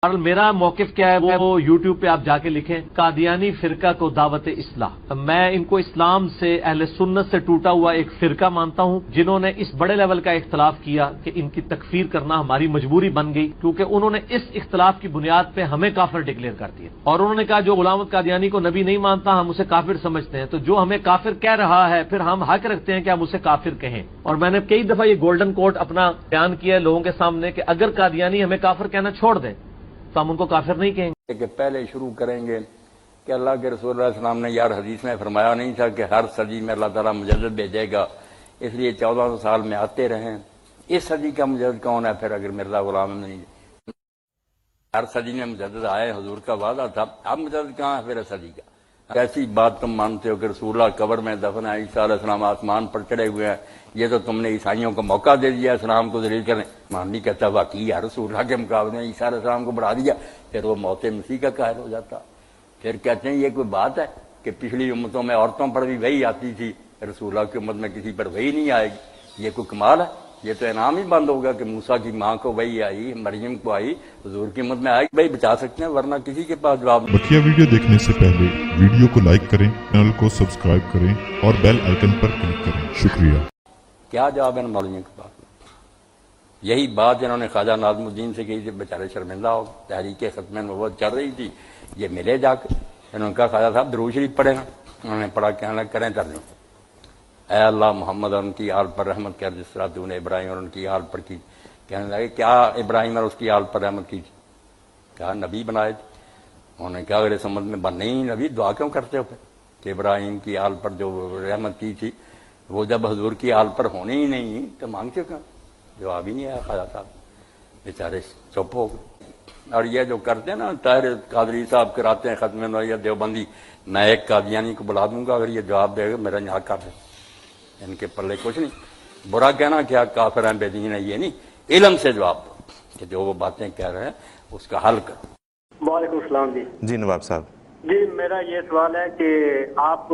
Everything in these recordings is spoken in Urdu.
میرا موقف کیا ہے وہ یوٹیوب پہ آپ جا کے لکھیں، قادیانی فرقہ کو دعوت اصلاح۔ میں ان کو اسلام سے، اہل سنت سے ٹوٹا ہوا ایک فرقہ مانتا ہوں، جنہوں نے اس بڑے لیول کا اختلاف کیا کہ ان کی تکفیر کرنا ہماری مجبوری بن گئی، کیونکہ انہوں نے اس اختلاف کی بنیاد پہ ہمیں کافر ڈکلیئر کر دیا، اور انہوں نے کہا جو غلام احمد قادیانی کو نبی نہیں مانتا ہم اسے کافر سمجھتے ہیں، تو جو ہمیں کافر کہہ رہا ہے پھر ہم حق رکھتے ہیں کہ ہم اسے کافر کہیں۔ اور میں نے کئی دفعہ یہ گولڈن کوٹ اپنا بیان کیا ہے لوگوں کے سامنے کہ اگر قادیانی ہمیں کافر کہنا چھوڑ دیں تو ہم ان کو کافر نہیں کہیں گے۔ کہ پہلے شروع کریں گے کہ اللہ کے رسول اللہ علیہ السلام نے یار حدیث میں فرمایا نہیں تھا کہ ہر صدی میں اللہ تعالیٰ مجدد بھیجے گا، اس لیے 1400 سال میں آتے رہیں۔ اس صدی کا مجدد کون ہے پھر اگر مرزا غلام احمد نہیں؟ ہر صدی میں مجدد آئے، حضور کا وعدہ تھا، اب مجدد کہاں ہے پھر اس صدی کا؟ ایسی بات تم مانتے ہو کہ رسول اللہ قبر میں دفن ہے، عیسیٰ علیہ السلام آسمان پر چڑھے ہوئے ہیں، یہ تو تم نے عیسائیوں کو موقع دے دیا اسلام کو ذلیل کرنے۔ ماننی کہتا واقعی یا رسول اللہ کے مقابلے میں عیسیٰ علیہ السلام کو بڑھا دیا، پھر وہ موت مسیح کا قاہر ہو جاتا۔ پھر کہتے ہیں یہ کوئی بات ہے کہ پچھلی امتوں میں عورتوں پر بھی وہی آتی تھی، رسول اللہ کی امت میں کسی پر وہی نہیں آئے گی، یہ کوئی کمال ہے؟ یہ تو انعام ہی بند ہوگا کہ موسیٰ کی ماں کو وہی آئی، مریم کو آئی، حضور کی امت میں آئی۔ بھائی بچا سکتے ہیں ورنہ کسی کے پاس جواب نہیں۔ بقیہ ویڈیو دیکھنے سے پہلے ویڈیو کو لائک کریں، چینل کو سبسکرائب کریں اور بیل آئیکن پر کلک کریں۔ شکریہ۔ کیا جواب ہے مولویوں کے پاس؟ یہی بات جنہوں نے خواجہ ناظم الدین سے کہی تھی، بیچارے شرمندہ ہو، تحریک ختم نبوت چل رہی تھی، یہ ملے جا کے، انہوں نے کہا خواجہ صاحب درود شریف پڑھیں نا، انہوں نے پڑھا، کہنے لگا کریں ترجمہ، اے اللہ محمد اور ان کی آل پر رحمت کر جس طرح تو نے ابراہیم اور ان کی آل پر کی۔ کہنے لگے کیا ابراہیم اور اس کی آل پر رحمت کی تھی؟ کہا نبی بنائے تھے۔ انہوں نے کہا اگر اس امت میں بن نہیں نبی دعا کیوں کرتے ہو پھر کہ ابراہیم کی آل پر جو رحمت کی تھی وہ جب حضور کی آل پر ہونی ہی نہیں تو مانگتے کیوں؟ جواب ہی نہیں آیا خواجہ صاحب، بیچارے چپ ہو گئے۔ اور یہ جو کرتے ہیں نا طاہر قادری صاحب کراتے ہیں ختم نبوت دیوبندی، میں ایک قادیانی کو بلا دوں گا اگر یہ جواب دے گا میرا یہاں کر دے، ان کے پلے کچھ نہیں۔ برا کہنا کیا کافر ہیں بے دین ہے، یہ نہیں، علم سے جواب دو کہ جو وہ باتیں کہہ رہے ہیں اس کا حل کرو۔ وعلیکم السلام جی نواب صاحب۔ جی میرا یہ سوال ہے کہ آپ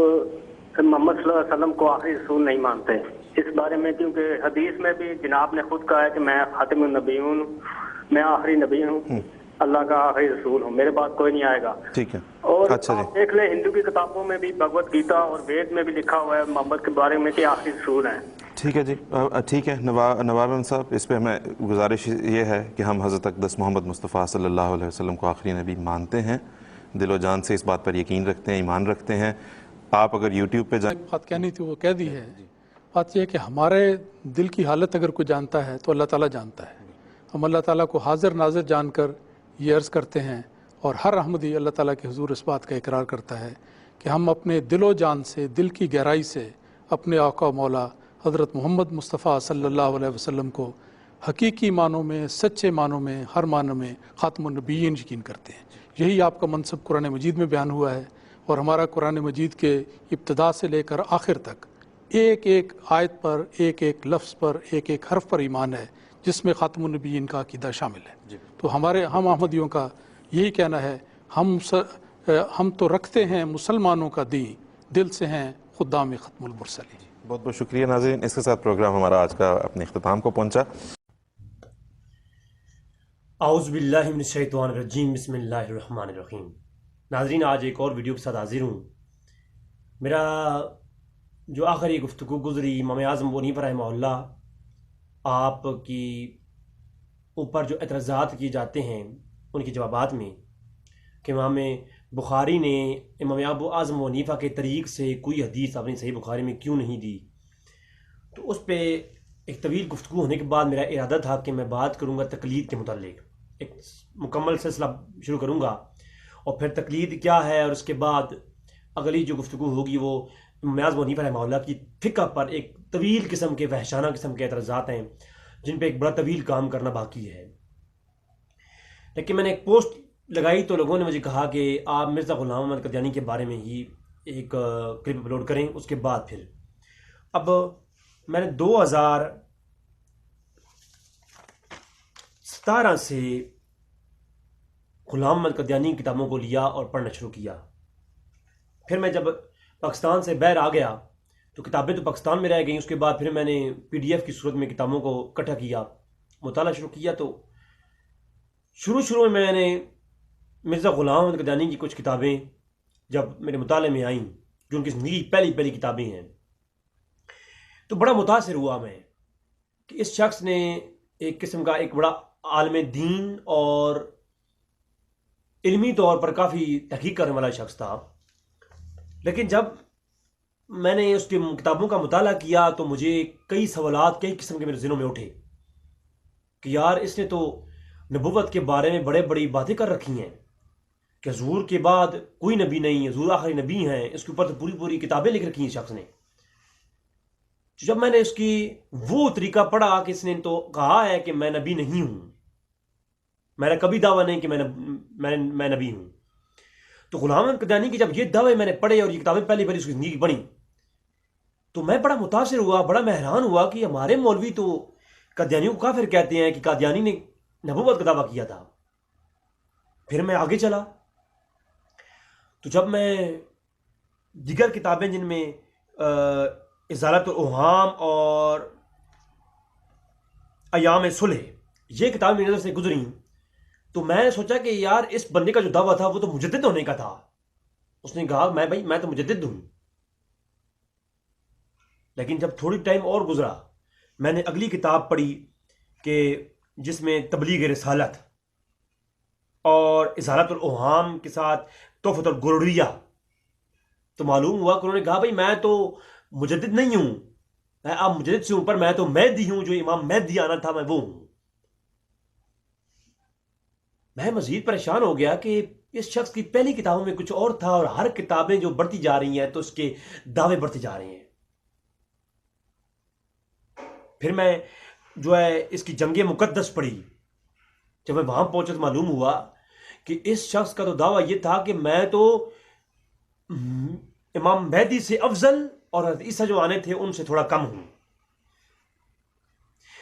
محمد صلی اللہ علیہ وسلم کو آخری رسول نہیں مانتے اس بارے میں، کیونکہ حدیث میں بھی جناب نے خود کہا ہے کہ میں خاتم النبی ہوں، میں آخری نبی ہوں، اللہ کا آخری رسول ہوں، میرے بعد کوئی نہیں آئے گا۔ ٹھیک ہے، اور اچھا جی، آپ دیکھ لیں ہندو کی کتابوں میں بھی بھگوت گیتا اور وید میں بھی لکھا ہوا ہے محمد کے بارے میں کہ آخری رسول ہیں۔ ٹھیک ہے جی، ٹھیک ہے نواب احمد صاحب، اس پہ ہمیں گزارش یہ ہے کہ ہم حضرت اقدس محمد مصطفیٰ صلی اللہ علیہ وسلم کو آخری نبی مانتے ہیں، دل و جان سے اس بات پر یقین رکھتے ہیں، ایمان رکھتے ہیں۔ آپ اگر یوٹیوب پہ جائیں، بات کہنی تھی وہ کہہ دی ہے۔ بات یہ ہے کہ ہمارے دل کی حالت اگر کوئی جانتا ہے تو اللہ تعالیٰ جانتا ہے۔ ہم اللہ تعالیٰ کو حاضر ناظر جان کر یہ عرض کرتے ہیں، اور ہر احمدی اللہ تعالیٰ کے حضور اس بات کا اقرار کرتا ہے کہ ہم اپنے دل و جان سے، دل کی گہرائی سے اپنے آقا و مولا حضرت محمد مصطفیٰ صلی اللہ علیہ وسلم کو حقیقی معنوں میں، سچے معنوں میں، ہر معنوں میں خاتم النبیین یقین کرتے ہیں۔ یہی آپ کا منصب قرآن مجید میں بیان ہوا ہے، اور ہمارا قرآن مجید کے ابتدا سے لے کر آخر تک ایک ایک آیت پر، ایک ایک لفظ پر، ایک ایک حرف پر ایمان ہے جس میں خاتم النبیین کا عقیدہ شامل ہے۔ تو ہم احمدیوں کا یہی کہنا ہے، ہم تو رکھتے ہیں مسلمانوں کا دین، دل سے ہیں خدام ختم المرسلین۔ بہت بہت شکریہ ناظرین، اس کے ساتھ پروگرام ہمارا آج کا اپنے اختتام کو پہنچا۔ اعوذ باللہ من الشیطان الرجیم، بسم اللہ الرحمن الرحیم۔ ناظرین آج ایک اور ویڈیو کے ساتھ حاضر ہوں۔ میرا جو آخری گفتگو گزری امام اعظم ابو حنیفہ رحمہ اللہ آپ کی اوپر جو اعتراضات کیے جاتے ہیں ان کے جوابات میں کہ امام بخاری نے امام ابو اعظم ابو حنیفہ کے طریق سے کوئی حدیث اپنی صحیح بخاری میں کیوں نہیں دی، تو اس پہ ایک طویل گفتگو ہونے کے بعد میرا ارادہ تھا کہ میں بات کروں گا تقلید کے متعلق، ایک مکمل سلسلہ شروع کروں گا، اور پھر تقلید کیا ہے، اور اس کے بعد اگلی جو گفتگو ہوگی وہ امام اعظم ابو حنیفہ رحمہ اللہ کی فقہ پر ایک طویل قسم کے وحشانہ قسم کے اعتراضات ہیں جن پہ ایک بڑا طویل کام کرنا باقی ہے۔ لیکن میں نے ایک پوسٹ لگائی تو لوگوں نے مجھے کہا کہ آپ مرزا غلام احمد قادیانی کے بارے میں ہی ایک کلپ اپلوڈ کریں، اس کے بعد پھر اب میں نے 2017 سے غلام احمد قادیانی کی کتابوں کو لیا اور پڑھنا شروع کیا۔ پھر میں جب پاکستان سے باہر آ گیا تو کتابیں تو پاکستان میں رہ گئیں، اس کے بعد پھر میں نے PDF کی صورت میں کتابوں کو اکٹھا کیا، مطالعہ شروع کیا، تو شروع میں نے مرزا غلام احمد قادیانی کی کچھ کتابیں جب میرے مطالعے میں آئیں، جو ان کی زندگی کی پہلی کتابیں ہیں، تو بڑا متاثر ہوا میں کہ اس شخص نے ایک قسم کا ایک بڑا عالم دین اور علمی طور پر کافی تحقیق کرنے والا شخص تھا، لیکن جب میں نے اس کی کتابوں کا مطالعہ کیا تو مجھے کئی سوالات کئی قسم کے میرے ذہنوں میں اٹھے کہ یار اس نے تو نبوت کے بارے میں بڑی باتیں کر رکھی ہیں کہ حضور کے بعد کوئی نبی نہیں، حضور آخری نبی ہیں، اس کے اوپر تو پوری کتابیں لکھ رکھی ہیں شخص نے۔ جب میں نے اس کی وہ طریقہ پڑھا کہ اس نے تو کہا ہے کہ میں نبی نہیں ہوں، میرا کبھی دعویٰ نہیں کہ میں نبی ہوں، تو غلام احمد قادیانی کی جب یہ دعوے میں نے پڑھے اور یہ کتابیں پہلی اس کی زندگی پڑھی تو میں بڑا متاثر ہوا، بڑا میں حیران ہوا کہ ہمارے مولوی تو قادیانیوں کو کافر کہتے ہیں کہ قادیانی نے نبوت کا دعویٰ کیا تھا۔ پھر میں آگے چلا تو جب میں دیگر کتابیں جن میں ازالۃ الاوہام اور ایام صلح یہ کتابیں میری نظر سے گزریں تو میں نے سوچا کہ یار اس بندے کا جو دعویٰ تھا وہ تو مجدد ہونے کا تھا۔ اس نے کہا میں تو مجدد ہوں، لیکن جب تھوڑی ٹائم اور گزرا میں نے اگلی کتاب پڑھی کہ جس میں تبلیغ رسالت اور ازالۃ الاوہام کے ساتھ تحفۃ الگرریہ، تو معلوم ہوا کہ انہوں نے کہا میں تو مجدد نہیں ہوں، میں اب مجدد سے اوپر میں تو مہدی ہوں، جو امام مہدی آنا تھا میں وہ ہوں۔ میں مزید پریشان ہو گیا کہ اس شخص کی پہلی کتابوں میں کچھ اور تھا اور ہر کتابیں جو بڑھتی جا رہی ہیں تو اس کے دعوے بڑھتے جا رہے ہیں۔ پھر میں جو ہے اس کی جنگ مقدس پڑھی، جب میں وہاں پہنچا تو معلوم ہوا کہ اس شخص کا تو دعویٰ یہ تھا کہ میں تو امام مہدی سے افضل اور حضرت عیسیٰ جو آنے تھے ان سے تھوڑا کم ہوں،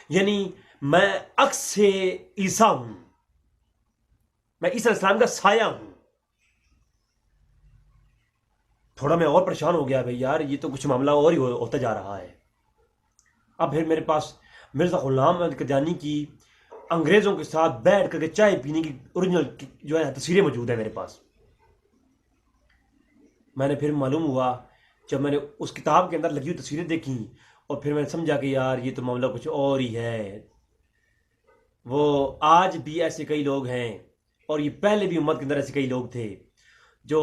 یعنی میں عکس سے عیسیٰ ہوں، میں عیسیٰ علیہ السلام کا سایہ ہوں۔ تھوڑا میں اور پریشان ہو گیا بھائی یار یہ تو کچھ معاملہ اور ہی ہوتا جا رہا ہے۔ اب پھر میرے پاس مرزا غلام احمد قادیانی کی انگریزوں کے ساتھ بیٹھ کر کے چائے پینے کی اوریجنل جو ہے تصویریں موجود ہیں میرے پاس۔ میں نے پھر معلوم ہوا جب میں نے اس کتاب کے اندر لگی ہوئی تصویریں دیکھی اور پھر میں نے سمجھا کہ یار یہ تو معاملہ کچھ اور ہی ہے۔ وہ آج بھی ایسے کئی لوگ ہیں اور یہ پہلے بھی امت کے اندر ایسے کئی لوگ تھے جو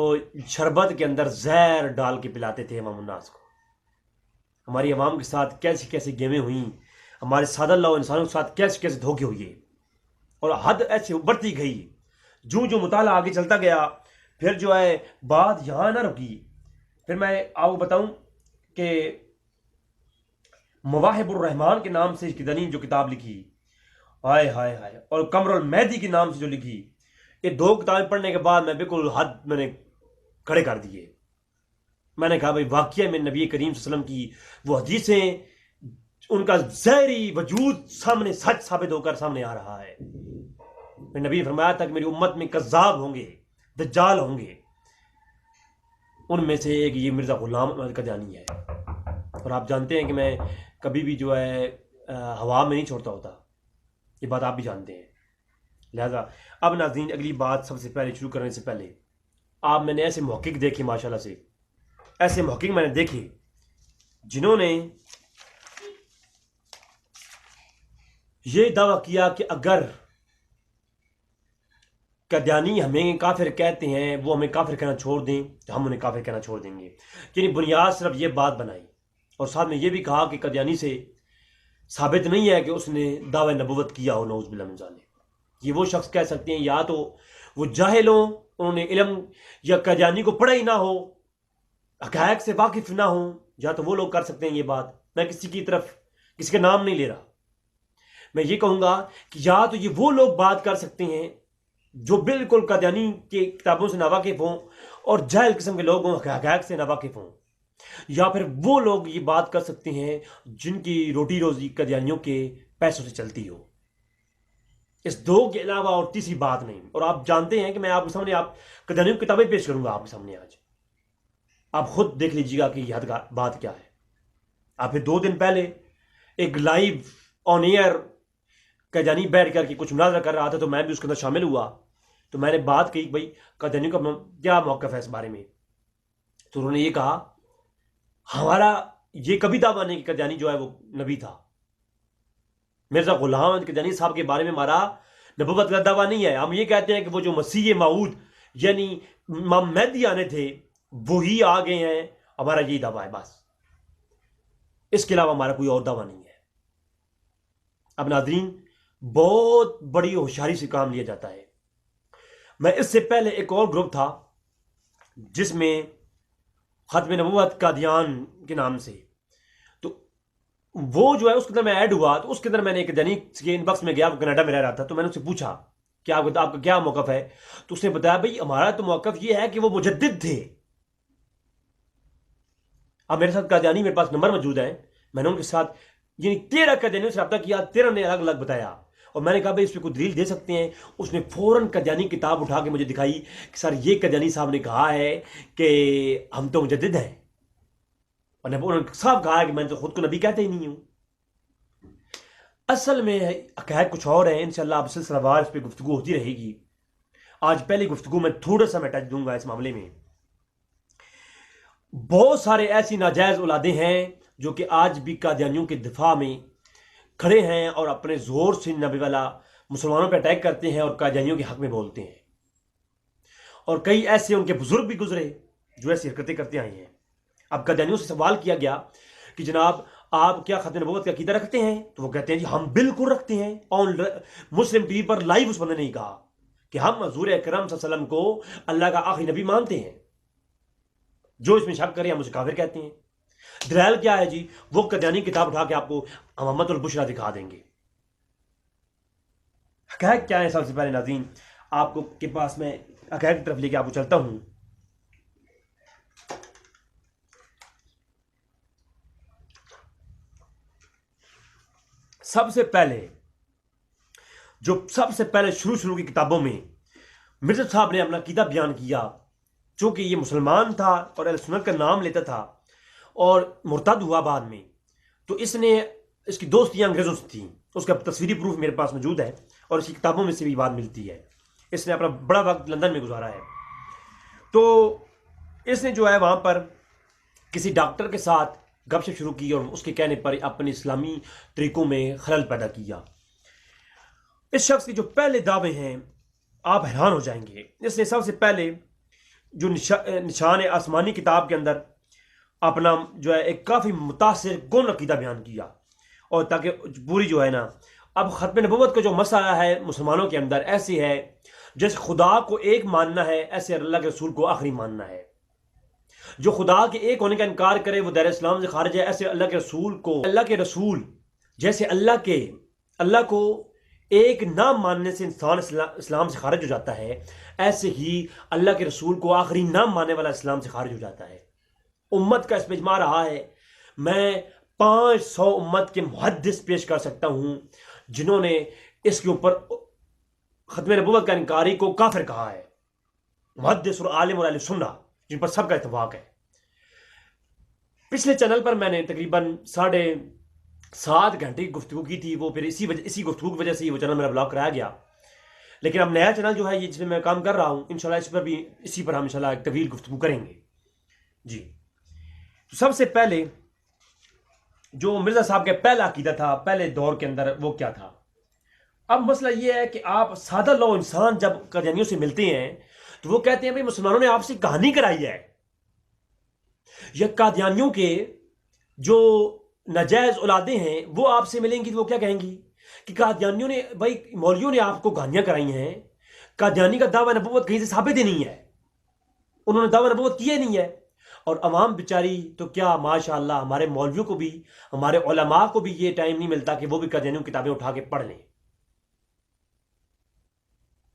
شربت کے اندر زہر ڈال کے پلاتے تھے امام الناس کو۔ ہماری عوام کے ساتھ کیسی کیسی گیمیں ہوئیں، ہمارے سادہ اللہ انسانوں کے ساتھ کیسے کیسے دھوکے ہوئے، اور حد ایسے بڑھتی گئی۔ جو مطالعہ آگے چلتا گیا پھر جو ہے بات یہاں نہ رکی۔ پھر میں آپ کو بتاؤں کہ مواہب الرحمان کے نام سے قادیانی جو کتاب لکھی، ہائے ہائے ہائے، اور قمر المہدی کے نام سے جو لکھی، یہ دو کتابیں پڑھنے کے بعد میں بالکل حد میں نے کھڑے کر دیے۔ میں نے کہا بھائی واقعہ میں نبی کریم صلی اللہ علیہ وسلم کی وہ حدیثیں ان کا ظاہری وجود سامنے سچ ثابت ہو کر سامنے آ رہا ہے۔ میں نبی نے فرمایا تھا کہ میری امت میں کذاب ہوں گے، دجال ہوں گے، ان میں سے ایک یہ مرزا غلام احمد قادیانی ہے۔ اور آپ جانتے ہیں کہ میں کبھی بھی جو ہے ہوا میں نہیں چھوڑتا ہوتا، یہ بات آپ بھی جانتے ہیں۔ لہذا اب ناظرین اگلی بات سب سے پہلے شروع کرنے سے پہلے آپ میں نے ایسے محقق دیکھے، ماشاءاللہ سے ایسے محقق میں نے دیکھے جنہوں نے یہ دعویٰ کیا کہ اگر قادیانی ہمیں کافر کہتے ہیں، وہ ہمیں کافر کہنا چھوڑ دیں تو ہم انہیں کافر کہنا چھوڑ دیں گے۔ یعنی بنیاد صرف یہ بات بنائی، اور ساتھ میں یہ بھی کہا کہ قادیانی سے ثابت نہیں ہے کہ اس نے دعوی نبوت کیا ہو، نعوذ باللہ من ذالک۔ یہ وہ شخص کہہ سکتے ہیں یا تو وہ جاہل ہوں، انہوں نے علم یا قادیانی کو پڑھا ہی نہ ہو، حقائق سے واقف نہ ہوں، یا تو وہ لوگ کر سکتے ہیں یہ بات۔ میں کسی کی طرف کسی کا نام نہیں لے رہا، میں یہ کہوں گا کہ یا تو یہ وہ لوگ بات کر سکتے ہیں جو بالکل قادیانی کے کتابوں سے ناواقف ہوں اور جاہل قسم کے لوگ ہوں، حقائق سے ناواقف ہوں، یا پھر وہ لوگ یہ بات کر سکتے ہیں جن کی روٹی روزی قادیانیوں کے پیسوں سے چلتی ہو۔ اس دو کے علاوہ اور تیسری بات نہیں۔ اور آپ جانتے ہیں کہ میں آپ کے سامنے قادیانیوں کی کتابیں پیش کروں گا آپ کے سامنے آج، آپ خود دیکھ لیجیے گا کہ یہ بات کیا ہے۔ آپ پھر 2 دن پہلے ایک لائیو آن ایئر قادیانی بیٹھ کر کے کچھ مناظرہ کر رہا تھا تو میں بھی اس کے اندر شامل ہوا. تو میں نے بات کہی بھائی قادیانیوں کا کیا موقف ہے اس بارے میں. تو انہوں نے یہ کہا ہمارا یہ کبھی دعویٰ نہیں کہ قادیانی جو ہے وہ نبی تھا. مرزا غلام احمد قادیانی صاحب کے بارے میں ہمارا نبوت کا دعویٰ نہیں ہے. ہم یہ کہتے ہیں کہ وہ جو مسیح موعود یعنی امام مہدی آنے تھے وہی آ گئے ہیں. ہمارا یہی دعویٰ ہے بس, اس کے علاوہ ہمارا کوئی اور دعویٰ نہیں ہے. اب ناظرین بہت بڑی ہوشیاری سے کام لیا جاتا ہے. میں اس سے پہلے ایک اور گروپ تھا جس میں ختم نبوت قادیان کے نام سے, تو وہ جو ہے اس کے اندر میں ایڈ ہوا. تو اس کے اندر میں نے ایک قادیانی کے ان باکس میں گیا, وہ کینیڈا میں رہ رہا تھا. تو میں نے اس سے پوچھا کہ آپ کا کیا موقف ہے. تو اس نے بتایا بھائی ہمارا تو موقف یہ ہے کہ وہ مجدد تھے. اب میرے ساتھ قادیانی میرے پاس نمبر موجود ہے, میں نے ان کے ساتھ یعنی 13 قادیانیوں سے رابطہ کیا, 13 نے الگ الگ بتایا. اور میں نے کہا بھائی اس پہ کوئی دلیل دے سکتے ہیں. اس نے فوراً قادیانی کتاب اٹھا کے مجھے دکھائی کہ سر یہ قادیانی صاحب نے کہا ہے کہ ہم تو مجدد ہیں, اور انہوں نے صاحب کہا ہے کہ میں تو خود کو نبی کہتے ہی نہیں ہوں. اصل میں حقائق کچھ اور ہیں. انشاءاللہ اب سلسلہ وار اس پہ گفتگو ہوتی رہے گی. آج پہلی گفتگو میں تھوڑا سا میں ٹچ دوں گا اس معاملے میں. بہت سارے ایسی ناجائز اولادیں ہیں جو کہ آج بھی قادیانیوں کے دفاع میں کھڑے ہیں اور اپنے زور سے نبی والا مسلمانوں پہ اٹیک کرتے ہیں اور قادیانیوں کے حق میں بولتے ہیں. اور کئی ایسے ان کے بزرگ بھی گزرے جو ایسی حرکتیں کرتے آئے ہیں. اب قادیانیوں سے سوال کیا گیا کہ جناب آپ کیا ختم نبوت کا عقیدہ رکھتے ہیں؟ تو وہ کہتے ہیں جی ہم بالکل رکھتے ہیں. اور مسلم ٹی وی پر لائیو اس بندے نے کہا کہ ہم حضور اکرم صلی اللہ علیہ وسلم کو اللہ کا آخری نبی مانتے ہیں. جو اس میں شک کرے ہم اسے کافر کہتے ہیں. دلائل کیا ہے جی؟ وہ قادیانی کتاب اٹھا کے آپ کو امامت البشرا دکھا دیں گے. حقائق کیا ہے؟ سب سے پہلے ناظرین آپ کو کے پاس میں حقائق کی طرف لے کے آپ کو چلتا ہوں. سب سے پہلے شروع کی کتابوں میں مرزا صاحب نے اپنا عقیدہ بیان کیا. چونکہ یہ مسلمان تھا اور اہل سنت کا نام لیتا تھا اور مرتد ہوا بعد میں, تو اس کی دوستیاں انگریزوں سے تھیں. اس کا تصویری پروف میرے پاس موجود ہے اور اس کی کتابوں میں سے بھی بات ملتی ہے. اس نے اپنا بڑا وقت لندن میں گزارا ہے. تو اس نے جو ہے وہاں پر کسی ڈاکٹر کے ساتھ گپ شپ شروع کی اور اس کے کہنے پر اپنے اسلامی طریقوں میں خلل پیدا کیا. اس شخص کے جو پہلے دعوے ہیں آپ حیران ہو جائیں گے. اس نے سب سے پہلے جو نشان آسمانی کتاب کے اندر اپنا جو ہے ایک کافی متاثر کن عقیدہ بیان کیا, اور تاکہ پوری جو ہے نا اب ختم نبوت کا جو مسئلہ ہے مسلمانوں کے اندر ایسے ہے جیسے خدا کو ایک ماننا ہے ایسے اللہ کے رسول کو آخری ماننا ہے. جو خدا کے ایک ہونے کا انکار کرے وہ دائرہ اسلام سے خارج ہے. ایسے اللہ کے رسول جیسے اللہ کو ایک نہ ماننے سے انسان اسلام سے خارج ہو جاتا ہے, ایسے ہی اللہ کے رسول کو آخری نہ ماننے والا اسلام سے خارج ہو جاتا ہے. امت کا اس پہ اجماع رہا ہے. میں 500 امت کے محدث پیش کر سکتا ہوں جنہوں نے اس کے اوپر ختم نبوت کا انکاری کو کافر کہا ہے. محدث اور عالم اور اہل سنہ جن پر سب کا اتفاق ہے. پچھلے چینل پر میں نے تقریباً 7.5 گھنٹے کی گفتگو کی تھی. وہ پھر اسی گفتگو کی وجہ سے وہ چینل میرا بلاک کرایا گیا. لیکن اب نیا چینل جو ہے یہ جس میں کام کر رہا ہوں انشاءاللہ اسی پر ہم انشاءاللہ ایک طویل گفتگو کریں گے. جی تو سب سے پہلے جو مرزا صاحب کا پہلا عقیدہ تھا پہلے دور کے اندر وہ کیا تھا؟ اب مسئلہ یہ ہے کہ آپ سادہ لو انسان جب قادیانیوں سے ملتے ہیں تو وہ کہتے ہیں بھائی مسلمانوں نے آپ سے کہانی کرائی ہے. یا قادیانیوں کے جو ناجائز اولادیں ہیں وہ آپ سے ملیں گی تو وہ کیا کہیں گی کہ قادیانیوں نے بھائی مولویوں نے آپ کو کہانیاں کرائی ہیں. قادیانی کا دعویٰ نبوت کہیں سے ثابت ہی نہیں ہے, انہوں نے دعویٰ نبوت کیا نہیں ہے. اور عوام بیچاری تو کیا ماشاءاللہ ہمارے مولویوں کو بھی ہمارے علماء کو بھی یہ ٹائم نہیں ملتا کہ وہ بھی قادیانیوں کی کتابیں اٹھا کے پڑھ لیں.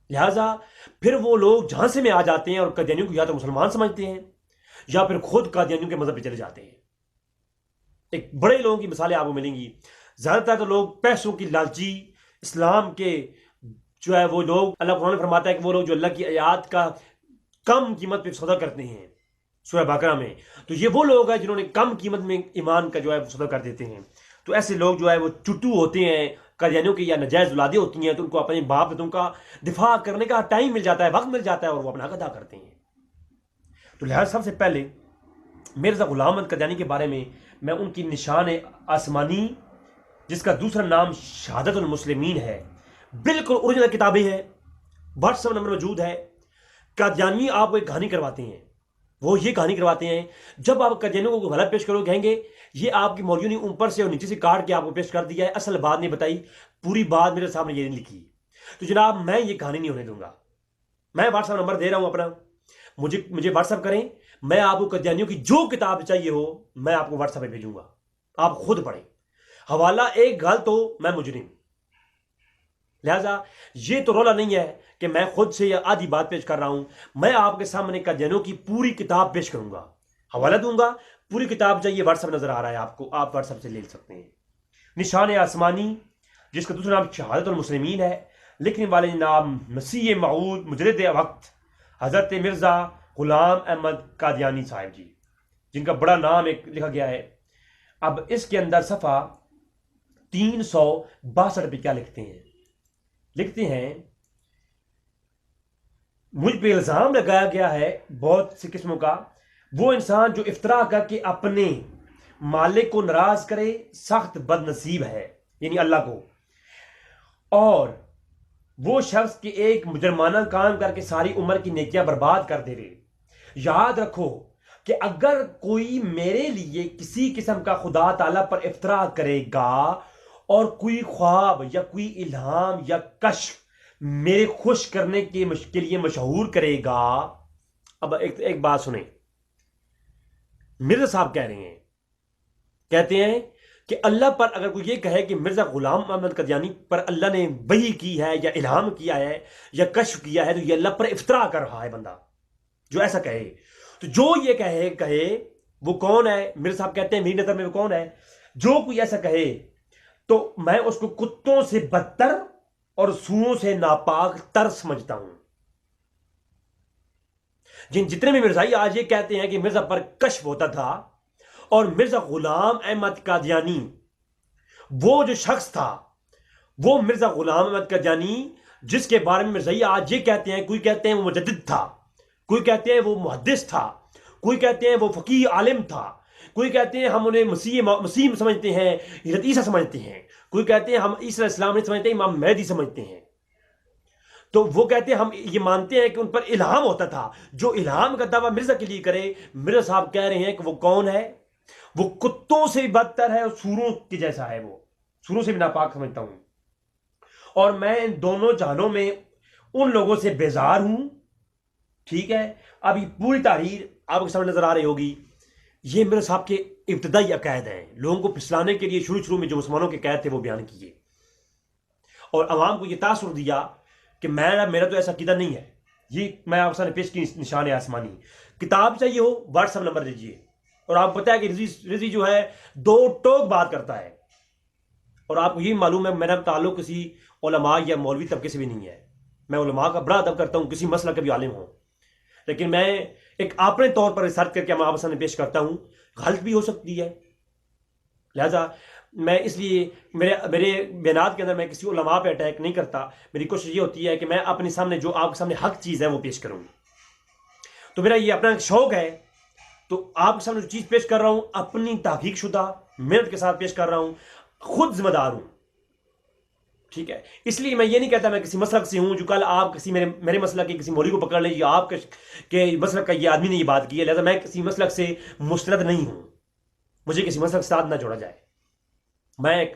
لہٰذا پھر وہ لوگ جھانسے میں آ جاتے ہیں اور قادیانیوں کو یا تو مسلمان سمجھتے ہیں یا پھر خود قادیانیوں کے مذہب پہ چلے جاتے ہیں. ایک بڑے لوگوں کی مثالیں آپ کو ملیں گی. زیادہ تر تو لوگ پیسوں کی لالچی اسلام کے جو ہے وہ لوگ, اللہ قرآن نے فرماتا ہے کہ وہ لوگ جو اللہ کی آیات کا کم قیمت پہ سودا کرتے ہیں سورہ بقرہ میں, تو یہ وہ لوگ ہیں جنہوں نے کم قیمت میں ایمان کا جو ہے سودا کر دیتے ہیں. تو ایسے لوگ جو ہے وہ چٹو ہوتے ہیں, قادیانیوں کی یا نجائز اولادیں ہوتی ہیں تو ان کو اپنے باپ دادوں کا دفاع کرنے کا ٹائم مل جاتا ہے، وقت مل جاتا ہے، اور وہ اپنا حق ادا کرتے ہیں. تو لہٰذا سب سے پہلے مرزا غلام احمد قادیانی کے بارے میں ان کی نشان آسمانی، جس کا دوسرا نام شہادت المسلمین ہے، بالکل اوریجنل کتابیں ہیں، واٹس ایپ نمبر موجود ہے. قادیانی آپ کو ایک کہانی کرواتے ہیں، وہ یہ کہانی کرواتے ہیں، جب آپ قادیانیوں کو غلط پیش کرو کہیں گے یہ آپ کی مولویوں نے اوپر سے اور نیچے سے کاٹ کے آپ کو پیش کر دیا ہے، اصل بات نہیں بتائی، پوری بات میرے سامنے یہ نہیں لکھی. تو جناب میں یہ کہانی نہیں ہونے دوں گا. میں واٹس ایپ نمبر دے رہا ہوں اپنا، مجھے واٹس ایپ کریں، میں آپ کو قادیانیوں کی جو کتاب چاہیے ہو میں آپ کو واٹس ایپ پہ بھیجوں گا، آپ خود پڑھیں. حوالہ ایک غلط ہو میں مجرم. لہذا یہ تو رولا نہیں ہے کہ میں خود سے یا آدھی بات پیش کر رہا ہوں، میں آپ کے سامنے قادیانیوں کی پوری کتاب پیش کروں گا، حوالہ دوں گا. پوری کتاب چاہیے واٹس ایپ نظر آ رہا ہے آپ کو، آپ واٹس ایپ سے لے سکتے ہیں. نشان آسمانی، جس کا دوسرا نام شہادت المسلمین ہے، لکھنے والے نام مسیح موعود مجدد وقت حضرت مرزا غلام احمد قادیانی صاحب جی، جن کا بڑا نام ایک لکھا گیا ہے. اب اس کے اندر صفحہ 362 پہ کیا لکھتے ہیں؟ لکھتے ہیں مجھ پہ الزام لگایا گیا ہے بہت سی قسموں کا، وہ انسان جو افطرا کر کے اپنے مالک کو ناراض کرے سخت بد نصیب ہے، یعنی اللہ کو، اور وہ شخص کے ایک مجرمانہ کام کر کے ساری عمر کی نیکیاں برباد کر دے رہے. یاد رکھو کہ اگر کوئی میرے لیے کسی قسم کا خدا تعالیٰ پر افطرا کرے گا اور کوئی خواب یا کوئی الہام یا کشف میرے خوش کرنے کے لیے مشہور کرے گا. اب ایک بات سنیں، مرزا صاحب کہہ رہے ہیں، کہتے ہیں کہ اللہ پر اگر کوئی یہ کہے کہ مرزا غلام احمد قادیانی پر اللہ نے وحی کی ہے یا الہام کیا ہے یا کشف کیا ہے تو یہ اللہ پر افطرا کر رہا ہے. بندہ جو ایسا کہے، تو جو یہ کہے وہ کون ہے؟ مرزا صاحب کہتے ہیں میری نظر میں وہ کون ہے؟ جو کوئی ایسا کہے تو میں اس کو کتوں سے بدتر اور سوروں سے ناپاک تر سمجھتا ہوں. جتنے بھی مرزائی آج یہ کہتے ہیں کہ مرزا پر کشف ہوتا تھا، اور مرزا غلام احمد قادیانی وہ جو شخص تھا، وہ مرزا غلام احمد قادیانی جس کے بارے میں مرزائی آج یہ کہتے ہیں، کوئی کہتے ہیں وہ مجدد تھا، کوئی کہتے ہیں وہ محدث تھا، کوئی کہتے ہیں وہ فقیہ عالم تھا، کوئی کہتے ہیں ہم انہیں مسیح سمجھتے ہیں، حضرت عیسیٰ سمجھتے ہیں، کوئی کہتے ہیں ہم عیسیٰ علیہ السلام نہیں سمجھتے، امام مہدی سمجھتے ہیں. تو وہ کہتے ہیں ہم یہ مانتے ہیں کہ ان پر الہام ہوتا تھا. جو الہام کا دعویٰ مرزا کے لیے کرے، مرزا صاحب کہہ رہے ہیں کہ وہ کون ہے؟ وہ کتوں سے بھی بدتر ہے اور سوروں کے جیسا ہے، وہ سوروں سے بھی ناپاک سمجھتا ہوں. اور میں ان دونوں جہانوں میں ان لوگوں سے بیزار ہوں. ٹھیک ہے، اب یہ پوری تحریر آپ کے سامنے نظر آ رہی ہوگی. یہ مرزا صاحب کے ابتدائی عقائد ہیں، لوگوں کو پھسلانے کے لیے شروع میں جو مسلمانوں کے عقائد تھے وہ بیان کیے، اور عوام کو یہ تاثر دیا کہ میرا تو ایسا عقیدہ نہیں ہے. یہ میں آپ کے سامنے پیش کی نشان آسمانی. کتاب چاہیے ہو واٹس ایپ نمبر دیجیے. اور آپ کو پتا ہے کہ رضوی جو ہے دو ٹوک بات کرتا ہے، اور آپ کو یہ معلوم ہے میرا تعلق کسی علماء یا مولوی طبقے سے بھی نہیں ہے. میں علماء کا بڑا ادب کرتا ہوں، کسی مسئلہ کا بھی عالم ہوں، لیکن میں ایک اپنے طور پر ریسرچ کر کے میں آپ کے سامنے پیش کرتا ہوں. غلط بھی ہو سکتی ہے، لہذا میں اس لیے میرے بیانات کے اندر میں کسی علماء پہ اٹیک نہیں کرتا. میری کوشش یہ ہوتی ہے کہ میں اپنے سامنے جو آپ کے سامنے حق چیز ہے وہ پیش کروں. تو میرا یہ اپنا شوق ہے، تو آپ کے سامنے جو چیز پیش کر رہا ہوں اپنی تحقیق شدہ محنت کے ساتھ پیش کر رہا ہوں، خود ذمہ دار ہوں. ٹھیک ہے، اس لیے میں یہ نہیں کہتا میں کسی مسلک سے ہوں جو کل آپ کسی میرے مسلک کے کسی مولوی کو پکڑ لیں یا آپ کے مسلک کا یہ آدمی نے یہ بات کی ہے، لہذا میں کسی مسلک سے مستند نہیں ہوں، مجھے کسی مسلک سے ساتھ نہ جوڑا جائے. میں ایک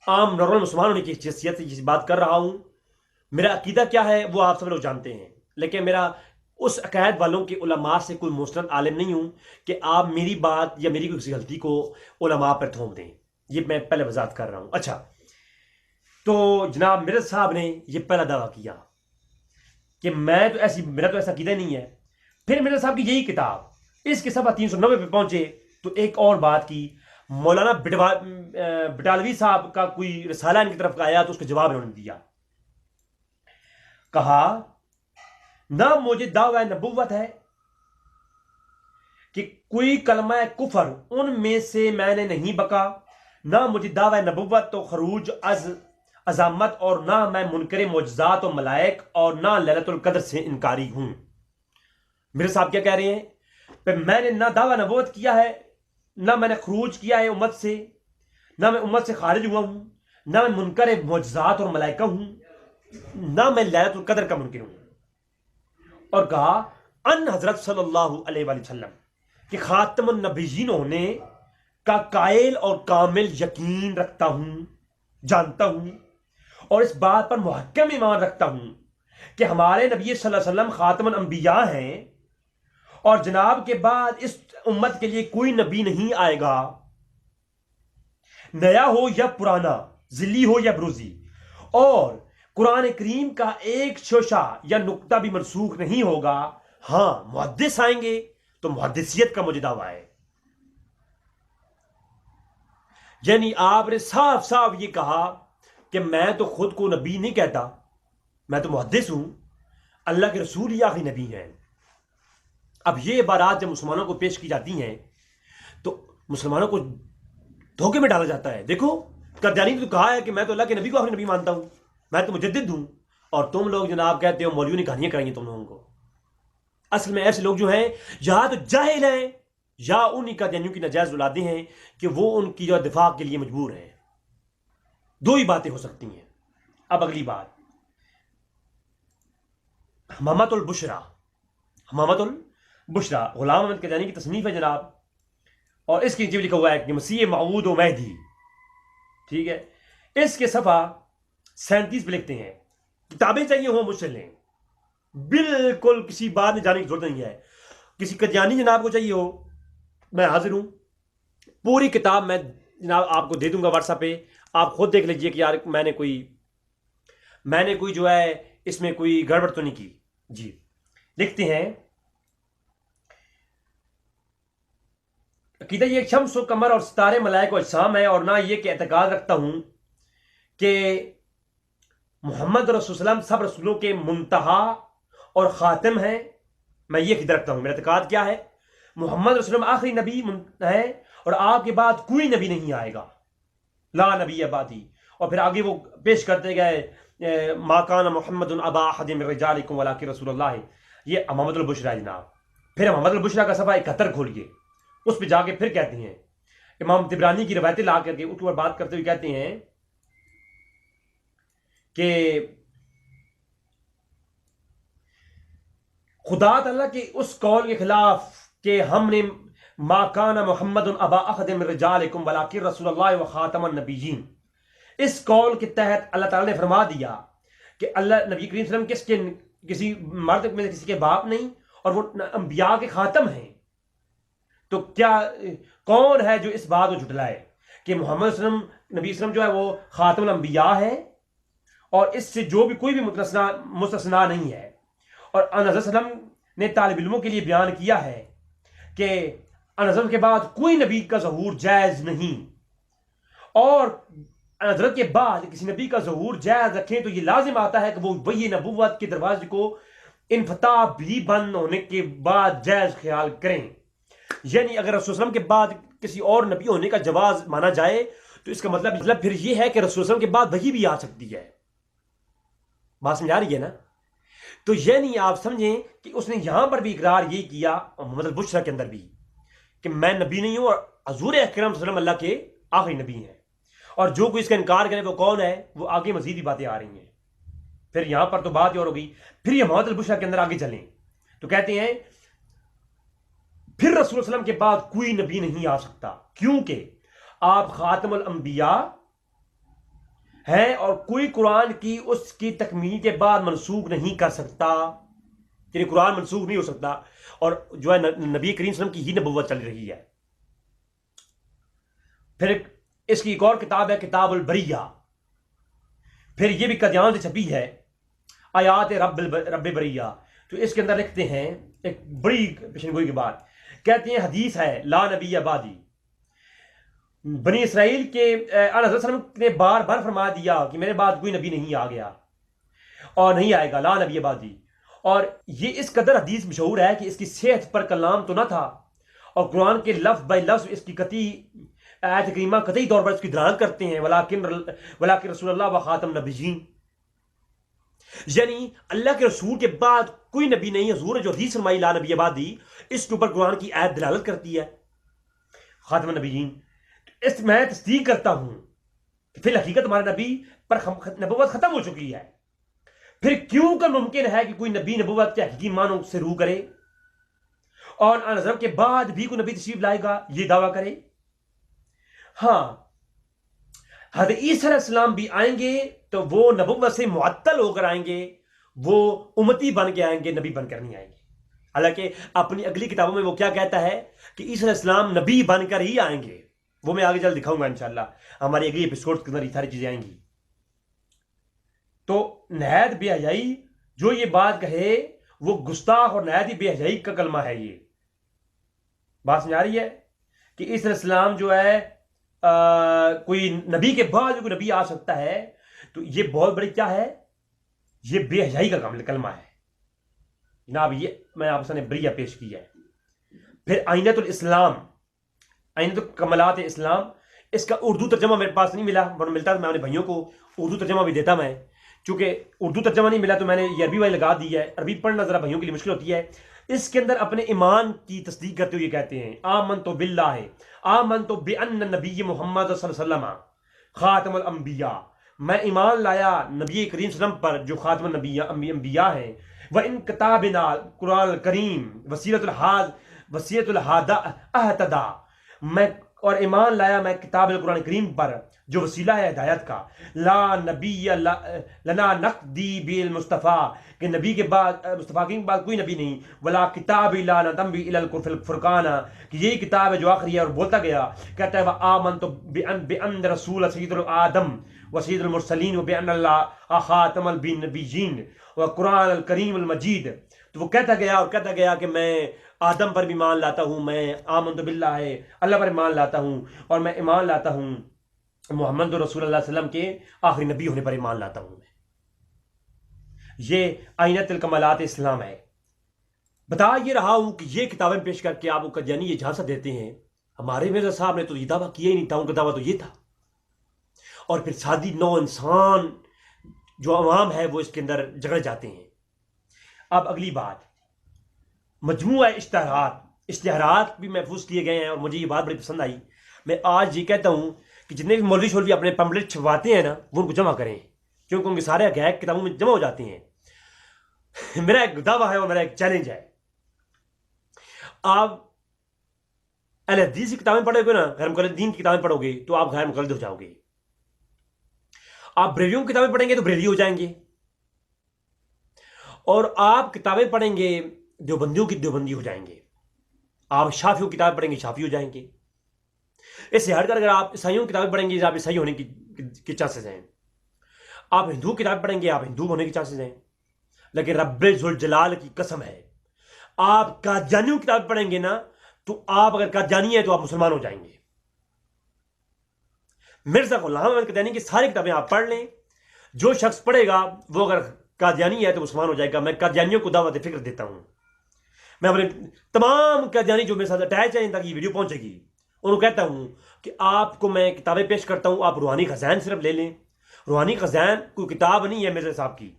عام نارمل مسلمان ہونے کی حیثیت سے یہ بات کر رہا ہوں. میرا عقیدہ کیا ہے وہ آپ سب لوگ جانتے ہیں، لیکن میرا اس عقائد والوں کے علماء سے کوئی مستند عالم نہیں ہوں کہ آپ میری بات یا میری کسی غلطی کو علماء پر تھوپ دیں. یہ میں پہلے وضاحت کر رہا ہوں. اچھا، تو جناب مرزا صاحب نے یہ پہلا دعویٰ کیا کہ میرا تو ایسا عقیدہ نہیں ہے. پھر مرزا صاحب کی یہی کتاب اس کے صفحہ 390 پہ پہنچے تو ایک اور بات کی. مولانا بٹالوی صاحب کا کوئی رسالہ ان کی طرف کا آیا تو اس کا جواب انہوں نے دیا. کہا نہ مجھے دعویٰ نبوت ہے کہ کوئی کلمہ کفر ان میں سے میں نے نہیں بکا، نہ مجھے دعویٰ نبوت تو خروج از عظامت اور نہ میں منکر معجزات و ملائک اور نہ للیلۃ القدر سے انکاری ہوں۔ میرے صاحب کیا کہہ رہے ہیں کہ میں نے نہ دعویٰ نبوت کیا ہے، نہ میں نے خروج کیا ہے امت سے، نہ میں امت سے خارج ہوا ہوں، نہ میں منکر معجزات اور ملائکہ ہوں، نہ میں للیلۃ القدر کا منکر ہوں۔ اور کہا ان حضرت صلی اللہ علیہ وآلہ وسلم کہ خاتم النبیین ہونے کا قائل اور کامل یقین رکھتا ہوں، جانتا ہوں، اور اس بات پر محکم ایمان رکھتا ہوں کہ ہمارے نبی صلی اللہ علیہ وسلم خاتم الانبیاء ہیں، اور جناب کے بعد اس امت کے لیے کوئی نبی نہیں آئے گا، نیا ہو یا پرانا، ذلی ہو یا بروزی، اور قرآن کریم کا ایک شوشہ یا نقطہ بھی منسوخ نہیں ہوگا۔ ہاں محدث آئیں گے تو محدثیت کا مجھے دعویٰ ہے۔ یعنی آپ نے صاف صاف یہ کہا کہ میں تو خود کو نبی نہیں کہتا، میں تو محدث ہوں، اللہ کے رسول ہی آخری نبی ہیں۔ اب یہ عبارات جب مسلمانوں کو پیش کی جاتی ہیں تو مسلمانوں کو دھوکے میں ڈالا جاتا ہے۔ دیکھو قادیانی نے تو کہا ہے کہ میں تو اللہ کے نبی کو آخری نبی مانتا ہوں، میں تو مجدد ہوں، اور تم لوگ جناب کہتے ہو مولویوں نے کہانیاں کرائی ہیں تم لوگوں کو۔ اصل میں ایسے لوگ جو ہیں یا تو جاہل ہیں یا انہی قادیانیوں کی ناجائز اولادیں ہیں کہ وہ ان کی جو دفاع کے لیے مجبور ہیں۔ دو ہی باتیں ہو سکتی ہیں۔ اب اگلی بات، حمامۃ البشرا، حمامۃ البشرا غلام احمد قادیانی کی تصنیف ہے جناب، اور اس کے نیچے لکھا ہوا ہے کہ مسیح موعود و مہدی، ٹھیک ہے۔ اس کے صفحہ 37 پہ لکھتے ہیں کتابیں چاہیے ہوں مجھ سے لیں، بالکل کسی بات میں جانے کی ضرورت نہیں ہے۔ کسی قادیانی جناب کو چاہیے ہو میں حاضر ہوں، پوری کتاب میں جناب آپ کو دے دوں گا واٹس ایپ پہ، آپ خود دیکھ لیجئے کہ یار میں نے کوئی جو ہے اس میں کوئی گڑبڑ تو نہیں کی۔ جی لکھتے ہیں عقیدہ یہ شمس و قمر اور ستارے ملائک و اجسام ہے، اور نہ یہ کہ اعتقاد رکھتا ہوں کہ محمد رسول اللہ وسلم سب رسولوں کے منتہا اور خاتم ہیں۔ میں یہ عقیدہ رکھتا ہوں، میرا اعتقاد کیا ہے؟ محمد رسول اللہ آخری نبی ہے، اور آپ کے بعد کوئی نبی نہیں آئے گا، لا نبی بعدی۔ اور پھر آگے وہ پیش کرتے گئے ما کان محمد ابا احد من رجالکم ولکن رسول اللہ، یہ حمامۃ البشرا ہے جناب۔ پھر حمامۃ البشرا کا صفحہ 71 کھولیے، اس پہ جا کے پھر کہتے ہیں، امام طبرانی کی روایتیں لا کر کے اس پر بات کرتے ہوئے کہتے ہیں کہ خدا تعالیٰ کے اس قول کے خلاف کہ ہم نے ما کان محمد ابا احد من رجالکم ولکن رسول اللہ و خاتم النبیین، اس قول کے تحت اللہ تعالیٰ نے فرما دیا کہ اللہ نبی کریم صلی اللہ علیہ وسلم کسی مرد میں کسی کے باپ نہیں، اور وہ انبیاء کے خاتم ہیں۔ تو کیا کون ہے جو اس بات کو جھٹلائے کہ محمد صلی اللہ علیہ وسلم نبی صلی اللہ علیہ وسلم جو ہے وہ خاتم الانبیاء ہے، اور اس سے جو بھی کوئی بھی مستثنا نہیں ہے۔ اور حضرت صلی اللہ علیہ وسلم نے طالب علموں کے لیے بیان کیا ہے کہ حضرت کے بعد کوئی نبی کا ظہور جائز نہیں، اور حضرت کے بعد کسی نبی کا ظہور جائز رکھیں تو یہ لازم آتا ہے کہ وہ وحی نبوت کے دروازے کو انفتاح بھی بند ہونے کے بعد جائز خیال کریں۔ یعنی اگر رسول اللہ علیہ وسلم کے بعد کسی اور نبی ہونے کا جواز مانا جائے تو اس کا مطلب پھر یہ ہے کہ رسول اللہ علیہ وسلم کے بعد وحی بھی آ سکتی ہے۔ بات سمجھا رہی ہے نا؟ تو یعنی آپ سمجھیں کہ اس نے یہاں پر بھی اقرار یہ کیا، محمد البشرا کے اندر بھی، کہ میں نبی نہیں ہوں، اور حضور اکرم صلی اللہ علیہ وسلم اللہ کے آخری نبی ہیں۔ اور جو کوئی اس کا انکار کرے وہ کون ہے؟ وہ آگے مزید ہی باتیں آ رہی ہیں۔ پھر یہاں پر تو بات اور ہو گئی۔ پھر یہ محمد البشرا کے اندر آگے چلیں تو کہتے ہیں پھر رسول اللہ صلی اللہ علیہ وسلم کے بعد کوئی نبی نہیں آ سکتا، کیونکہ آپ خاتم الانبیاء ہیں، اور کوئی قرآن کی اس کی تکمیل کے بعد منسوخ نہیں کر سکتا، یعنی قرآن منسوخ نہیں ہو سکتا، اور جو ہے نبی کریم صلی اللہ علیہ وسلم کی ہی نبوت چل رہی ہے۔ پھر اس کی ایک اور کتاب ہے کتاب البریہ، پھر یہ بھی قادیان سے چھپی ہے، آیات رب بریہ۔ تو اس کے اندر لکھتے ہیں ایک بڑی پیشن گوئی کی بات، کہتے ہیں حدیث ہے لا نبی بعدی، بنی اسرائیل کے حضرت صلی اللہ علیہ وسلم نے بار بار فرما دیا کہ میرے بعد کوئی نبی نہیں آ گیا اور نہیں آئے گا، لا نبی بعدی۔ اور یہ اس قدر حدیث مشہور ہے کہ اس کی صحت پر کلام تو نہ تھا، اور قرآن کے لفظ بائی لفظ اس کی قطعی آیت کریمہ قطعی طور پر اس کی دلالت کرتے ہیں ولیکن رسول اللہ و خاتم نبیین، یعنی اللہ کے رسول کے بعد کوئی نبی نہیں. حضور نے جو حدیث فرمائی لا نبی بعدی، اس کے اوپر قرآن کی آیت دلالت کرتی ہے خاتم النبیین. اس میں تصدیق کرتا ہوں کہ فی الحقیقت ہمارے نبی پر نبوت ختم ہو چکی ہے. پھر کیوں کر ممکن ہے کہ کوئی نبی نبوت کے حقیقی معنوں سے روح کرے اور حضرت کے بعد بھی کوئی نبی تشریف لائے گا یہ دعویٰ کرے؟ ہاں، حضرت عیسیٰ علیہ السلام بھی آئیں گے تو وہ نبوت سے معطل ہو کر آئیں گے، وہ امتی بن کے آئیں گے، نبی بن کر نہیں آئیں گے. حالانکہ اپنی اگلی کتابوں میں وہ کیا کہتا ہے کہ عیسیٰ علیہ السلام نبی بن کر ہی آئیں گے. وہ میں آگے جلد دکھاؤں گا انشاءاللہ، ہماری اگلی ایپیسوڈ کے اندر یہ ساری چیزیں آئیں گی. تو نہایت بے حیائی جو یہ بات کہے وہ گستاخ اور نہایت ہی بے حیائی کا کلمہ ہے. یہ بات سمجھ آ رہی ہے کہ عیسیٰ علیہ السلام جو ہے کوئی نبی کے بعد کوئی نبی آ سکتا ہے، تو یہ بہت بڑی کیا ہے، یہ بے حیائی کا کلمہ ہے جناب. یہ میں آپ سے بریہ پیش کی ہے. پھر آئینۃ الاسلام، آئینۃ کمالات اسلام، اس کا اردو ترجمہ میرے پاس نہیں ملا، ورنہ ملتا تو میں اپنے بھائیوں کو اردو ترجمہ بھی دیتا. میں چونکہ اردو ترجمہ نہیں ملا تو میں نے یہ عربی والی لگا دی ہے. عربی پڑھنا ذرا بھائیوں کے لیے مشکل ہوتی ہے. اس کے اندر اپنے ایمان کی تصدیق کرتے ہوئے کہتے ہیں آمنت باللہ، آمنت بان نبی محمد صلی اللہ علیہ وسلم خاتم الانبیاء، میں ایمان لایا نبی کریم صلی اللہ علیہ وسلم پر جو خاتم الانبیاء ہیں. وان کتابنا قرآن الکریم وسیلۃ الہدی اہتدی، میں اور ایمان لایا میں کتاب القرآن کریم پر جو وسیلہ ہے ہدایت کا. لا نبی لنا نقدی بالمصطفیٰ، کہ نبی کے بعد مصطفیٰ کے بعد کوئی نبی نہیں. ولا کتاب لا نتنبی الی الفرقان، کہ یہی کتاب ہے جو آخری ہے. اور بولتا گیا کہتا ہے وآمنت بان رسول سید الآدم وسید المرسلین وبان اللہ خاتم النبیین وقرآن الکریم المجید. تو وہ کہتا گیا کہ میں آدم پر بھی ایمان لاتا ہوں، میں آمنت باللہ ہے اللہ پر ایمان لاتا ہوں، اور میں ایمان لاتا ہوں محمد رسول اللہ صلی اللہ علیہ وسلم کے آخری نبی ہونے پر ایمان لاتا ہوں. یہ آئینۃ الکمالات اسلام ہے. بتا یہ رہا ہوں کہ یہ کتابیں پیش کر کے آپ کو قادیانی یہ جھانسا دیتے ہیں. ہمارے مرزا صاحب نے تو یہ دعویٰ کیا ہی نہیں تھا، ان کا دعویٰ تو یہ تھا. اور پھر سادی نو انسان جو عوام ہے وہ اس کے اندر جگڑ جاتے ہیں. اب اگلی بات، مجموعہ اشتہارات بھی محفوظ کیے گئے ہیں اور مجھے یہ بات بڑی پسند آئی. میں آج یہ کہتا ہوں کہ جتنے بھی مولوی شولوی اپنے پمفلٹ چھپواتے ہیں نا وہ ان کو جمع کریں، کیونکہ ان کے سارے حقائق کتابوں میں جمع ہو جاتے ہیں. میرا ایک دعویٰ ہے اور میرا ایک چیلنج ہے، آپ اہل حدیث کی کتابیں پڑھو گے نا، غیر مقلدین کی کتابیں پڑھو گے تو آپ غیر مقلد ہو جاؤ گے. آپ بریلیوں کی کتابیں پڑھیں گے تو بریلی ہو جائیں گے، اور آپ کتابیں پڑھیں گے دیوبندیوں کی دیوبندی ہو جائیں گے. آپ شافیوں کی کتابیں پڑھیں گے شافی ہو جائیں گے. اس سے ہٹ کر اگر آپ عیسائیوں کی کتابیں پڑھیں گے آپ عیسائی ہونے کی چانسز ہیں. آپ ہندو کی کتابیں پڑھیں گے آپ ہندو ہونے کی چانسز ہیں. لیکن رب ذوالجلال کی قسم ہے آپ قادیانیوں کی کتابیں پڑھیں گے نا تو آپ اگر قادیانی ہیں تو آپ مسلمان ہو جائیں گے. مرزا غلام احمد قادیانی کی ساری کتابیں آپ پڑھ لیں، جو شخص پڑھے گا وہ اگر قادیانی ہے تو مسلمان ہو جائے گا. میں قادیانیوں کو دعوت فکر دیتا ہوں. میں اپنے تمام قادیانی جو میرے ساتھ اٹیچ ہیں تاکہ یہ ویڈیو پہنچے گی انہوں کہتا ہوں کہ آپ کو میں کتابیں پیش کرتا ہوں، آپ روحانی خزائن صرف لے لیں. روحانی خزائن کوئی کتاب نہیں ہے مرزا صاحب کی،